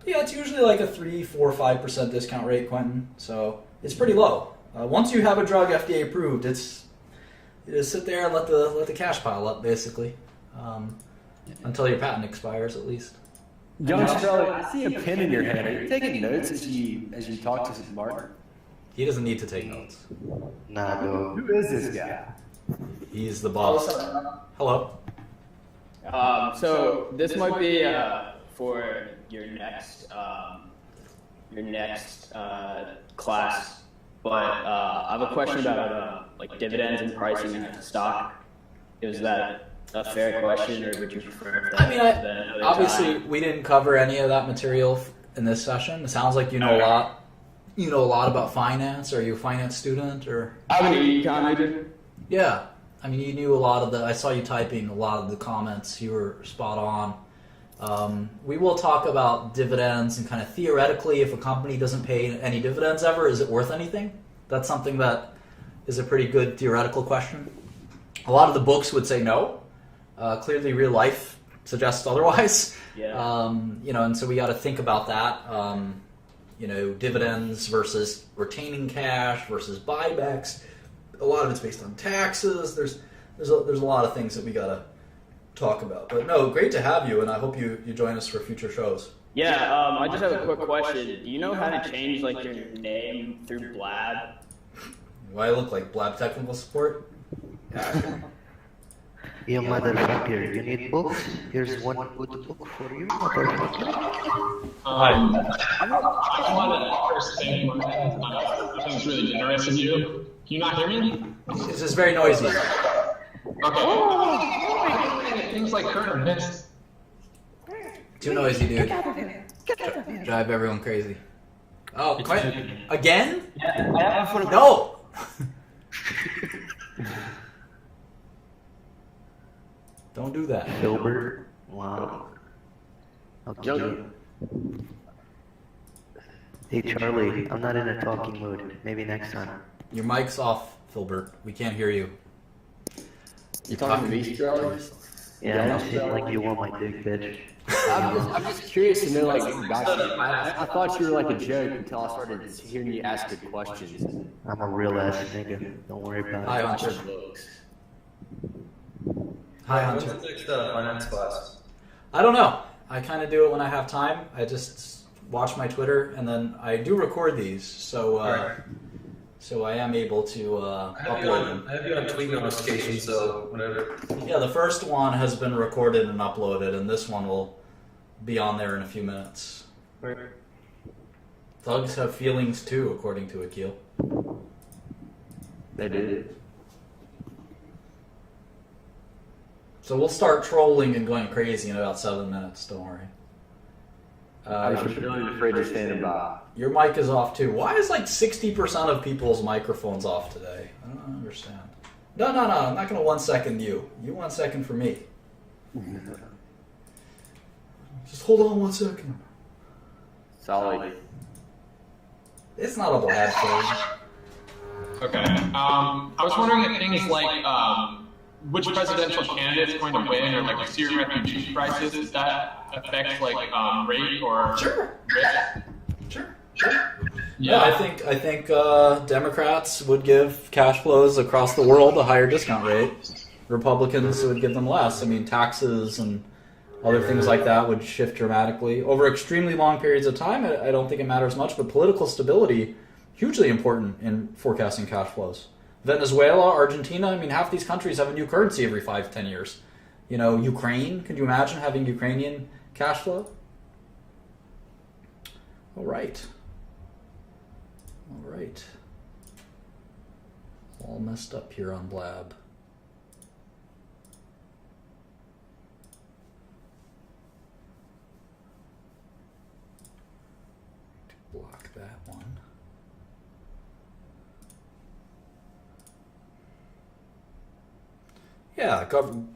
Speaker 1: Yeah, it's usually like a 3, 4, 5% discount rate, Quentin. So it's pretty low. Once you have a drug FDA approved, you just sit there and let the cash pile up, basically, until your patent expires, at least.
Speaker 4: Young Shkreli, I see a pen in your hand. Are you taking notes as you talk to Martin?
Speaker 1: He doesn't need to take notes.
Speaker 10: Nah, no.
Speaker 4: Who is this guy?
Speaker 1: He's the boss. Hello.
Speaker 14: So this might be for your next class, but I have a question about like dividends and pricing of stock. Is that a fair question, or would you prefer that?
Speaker 1: I mean,
Speaker 14: another
Speaker 1: obviously,
Speaker 14: time?
Speaker 1: we didn't cover any of that material in this session. It sounds like you know a lot. You know a lot about finance. Are you a finance student or?
Speaker 14: I'm an econ major.
Speaker 1: Yeah, I mean, you knew a lot of the. I saw you typing a lot of the comments. You were spot on. We will talk about dividends and kind of theoretically, if a company doesn't pay any dividends ever, is it worth anything? That's something that is a pretty good theoretical question. A lot of the books would say no. Clearly, real life suggests otherwise.
Speaker 14: Yeah.
Speaker 1: And so we got to think about that. Dividends versus retaining cash versus buybacks. A lot of it's based on taxes. There's a lot of things that we got to talk about. But no, great to have you, and I hope you join us for future shows.
Speaker 14: Yeah. I just have a quick question. Do you know how to change like your name through Blab?
Speaker 1: Why I look like Blab technical support?
Speaker 10: You motherfucker, you need books? Here's one good book for you, motherfucker.
Speaker 15: I just wanted to first say, I think it's really generous of you. Can you not hear me?
Speaker 1: This is very noisy.
Speaker 15: Okay. Things like current events.
Speaker 1: Too noisy, dude. Drive everyone crazy. Oh, again?
Speaker 14: Yeah.
Speaker 1: No! Don't do that.
Speaker 10: Filbert? Wow. Okay. Hey Charlie, I'm not in a talking mood. Maybe next time.
Speaker 1: Your mic's off, Filbert. We can't hear you.
Speaker 14: You talking to me, Charlie?
Speaker 10: Yeah, I seem like you want my dick, bitch.
Speaker 4: I'm just curious to know, like, about you. I thought you were like a joke until I started hearing you ask good questions.
Speaker 10: I'm a real ass nigga. Don't worry about it.
Speaker 1: Hi, Hunter. Hi, Hunter.
Speaker 7: When's the next finance class?
Speaker 1: I don't know. I kind of do it when I have time. I just watch my Twitter, and then I do record these, so so I am able to upload them.
Speaker 7: I have you on tweet notifications, so whenever.
Speaker 1: Yeah, the first one has been recorded and uploaded, and this one will be on there in a few minutes.
Speaker 7: Right.
Speaker 1: Thugs have feelings too, according to Akil.
Speaker 4: They did.
Speaker 1: So we'll start trolling and going crazy in about 7 minutes, don't worry.
Speaker 4: I was really afraid to stand by.
Speaker 1: Your mic is off too. Why is like 60% of people's microphones off today? I don't understand. No, I'm not going to 1 second you. You 1 second for me. Just hold on 1 second.
Speaker 4: Solid.
Speaker 1: It's not a bad thing.
Speaker 15: Okay. I was wondering if things like which presidential candidate is going to win, or like the Syrian refugee crisis, does that affect like rate or
Speaker 1: Sure.
Speaker 15: risk?
Speaker 1: Sure.
Speaker 15: Yeah.
Speaker 1: I think Democrats would give cash flows across the world a higher discount rate. Republicans would give them less. I mean, taxes and other things like that would shift dramatically over extremely long periods of time. I don't think it matters much, but political stability hugely important in forecasting cash flows. Venezuela, Argentina, I mean, half these countries have a new currency every 5-10 years. Ukraine, could you imagine having Ukrainian cash flow? All right. All messed up here on Blab. Block that one. Yeah,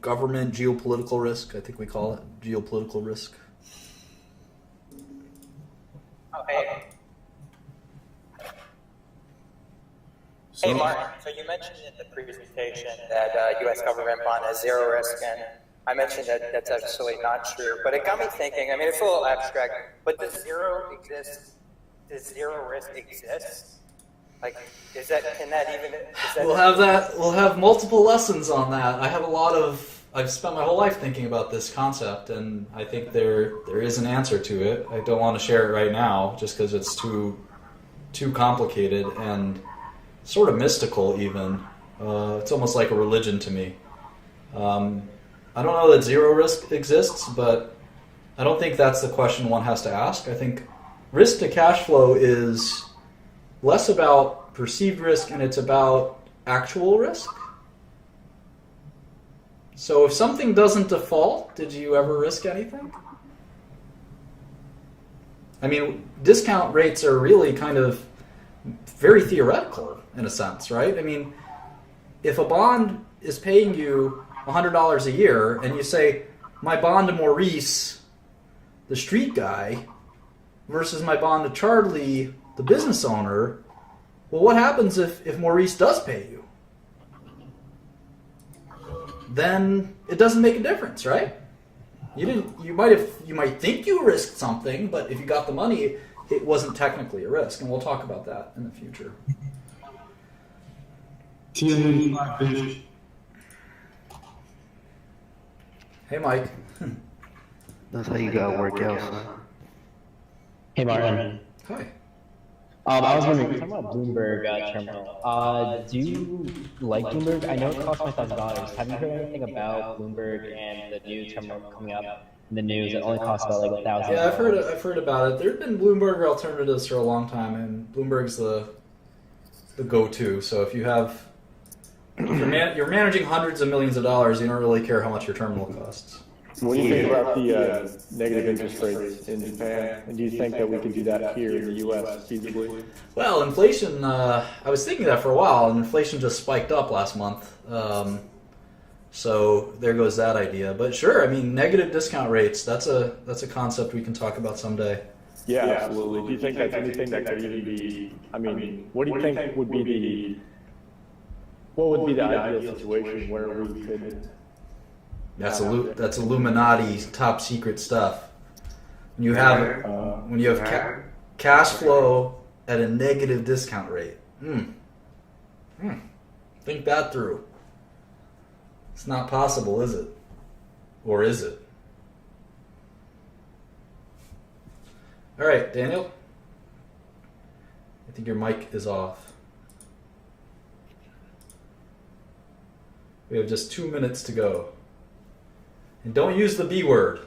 Speaker 1: government geopolitical risk, I think we call it geopolitical risk.
Speaker 12: Okay. Hey, Martin, so you mentioned in the presentation that U.S. government bond has zero risk, and I mentioned that that's absolutely not true. But it got me thinking, I mean, it's a little abstract, but does zero risk exist? Like,
Speaker 1: We'll have multiple lessons on that. I've spent my whole life thinking about this concept, and I think there is an answer to it. I don't want to share it right now, just because it's too complicated and sort of mystical even. It's almost like a religion to me. I don't know that zero risk exists, but I don't think that's the question one has to ask. I think risk to cash flow is less about perceived risk and it's about actual risk. So if something doesn't default, did you ever risk anything? I mean, discount rates are really kind of very theoretical in a sense, right? I mean, if a bond is paying you $100 a year and you say, my bond to Maurice, the street guy, versus my bond to Charlie, the business owner, well, what happens if Maurice does pay you? Then it doesn't make a difference, right? You might think you risked something, but if you got the money, it wasn't technically a risk, and we'll talk about that in the future. Hey, Mike.
Speaker 10: That's how you gotta work out, son.
Speaker 16: Hey, Martin.
Speaker 1: Hi.
Speaker 16: I was wondering, talking about Bloomberg terminal. Do you like Bloomberg? I know it costs $5,000. Have you heard anything about Bloomberg and the new terminal coming up in the news? It only costs about like $1,000.
Speaker 1: Yeah, I've heard about it. There have been Bloomberg alternatives for a long time, and Bloomberg's the go-to. So if you're managing hundreds of millions of dollars, you don't really care how much your terminal costs.
Speaker 5: What do you think about the negative interest rates in Japan? And do you think that we could do that here in the U.S. feasibly?
Speaker 1: Well, inflation, I was thinking that for a while, and inflation just spiked up last month. So there goes that idea. But sure, I mean, negative discount rates, that's a concept we can talk about someday.
Speaker 5: Yeah, absolutely. Do you think that's anything that could even be, I mean, what do you think would be the ideal situation where we could...
Speaker 1: That's Illuminati top secret stuff. When you have cash flow at a negative discount rate. Think that through. It's not possible, is it? Or is it? All right, Daniel. I think your mic is off. We have just 2 minutes to go. And don't use the B word.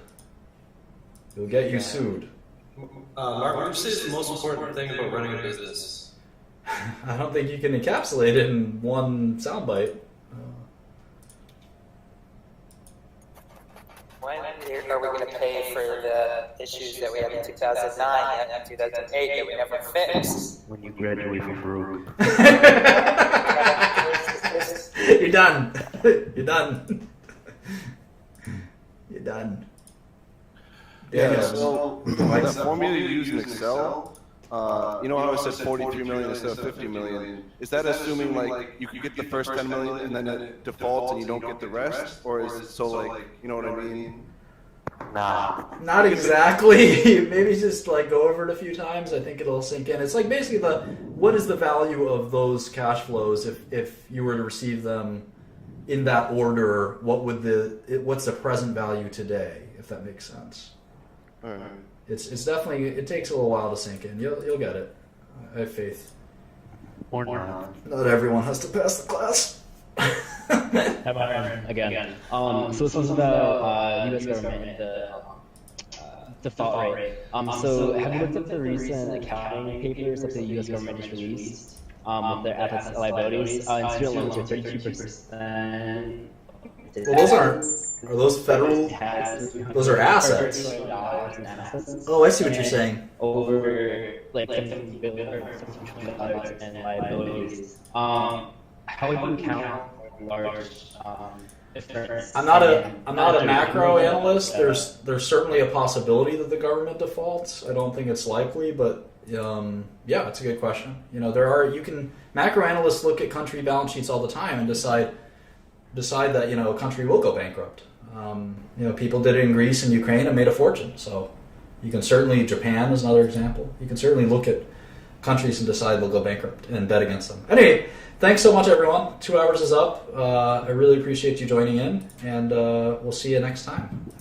Speaker 1: You'll get you sued.
Speaker 7: Mark, what would you say is the most important thing about running a business?
Speaker 1: I don't think you can encapsulate it in one soundbite.
Speaker 12: When are we going to pay for the issues that we had in 2009 and 2008 that we never fixed?
Speaker 10: When you graduate from broke.
Speaker 1: You're done. You're done. You're done.
Speaker 17: Yeah, so that formula you use in Excel, you know how I said 43 million instead of 50 million? Is that assuming like you could get the first 10 million and then it defaults and you don't get the rest? Or is it so like, you know what I mean?
Speaker 10: Nah.
Speaker 1: Not exactly. Maybe just like go over it a few times. I think it'll sink in. It's like basically what is the value of those cash flows if you were to receive them in that order? What's the present value today? If that makes sense.
Speaker 17: All right.
Speaker 1: It's definitely, it takes a little while to sink in. You'll get it. I have faith.
Speaker 10: Or not.
Speaker 1: Not everyone has to pass the class.
Speaker 16: Hi, Martin. Again. So this was about U.S. government and the default rate. So have you looked at the recent accounting papers that the U.S. government just released with their assets and liabilities? And student loans are 32%.
Speaker 1: Well, are those federal? Those are assets. Oh, I see what you're saying.
Speaker 16: Over like $17 billion or $17 trillion in liabilities. How would you count large difference?
Speaker 1: I'm not a macro analyst. There's certainly a possibility that the government defaults. I don't think it's likely, but yeah, it's a good question. You know, macro analysts look at country balance sheets all the time and decide that, you know, a country will go bankrupt. You know, people did it in Greece and Ukraine and made a fortune. So you can certainly, Japan is another example. You can certainly look at countries and decide they'll go bankrupt and bet against them. Anyway, thanks so much, everyone. 2 hours is up. I really appreciate you joining in, and we'll see you next time.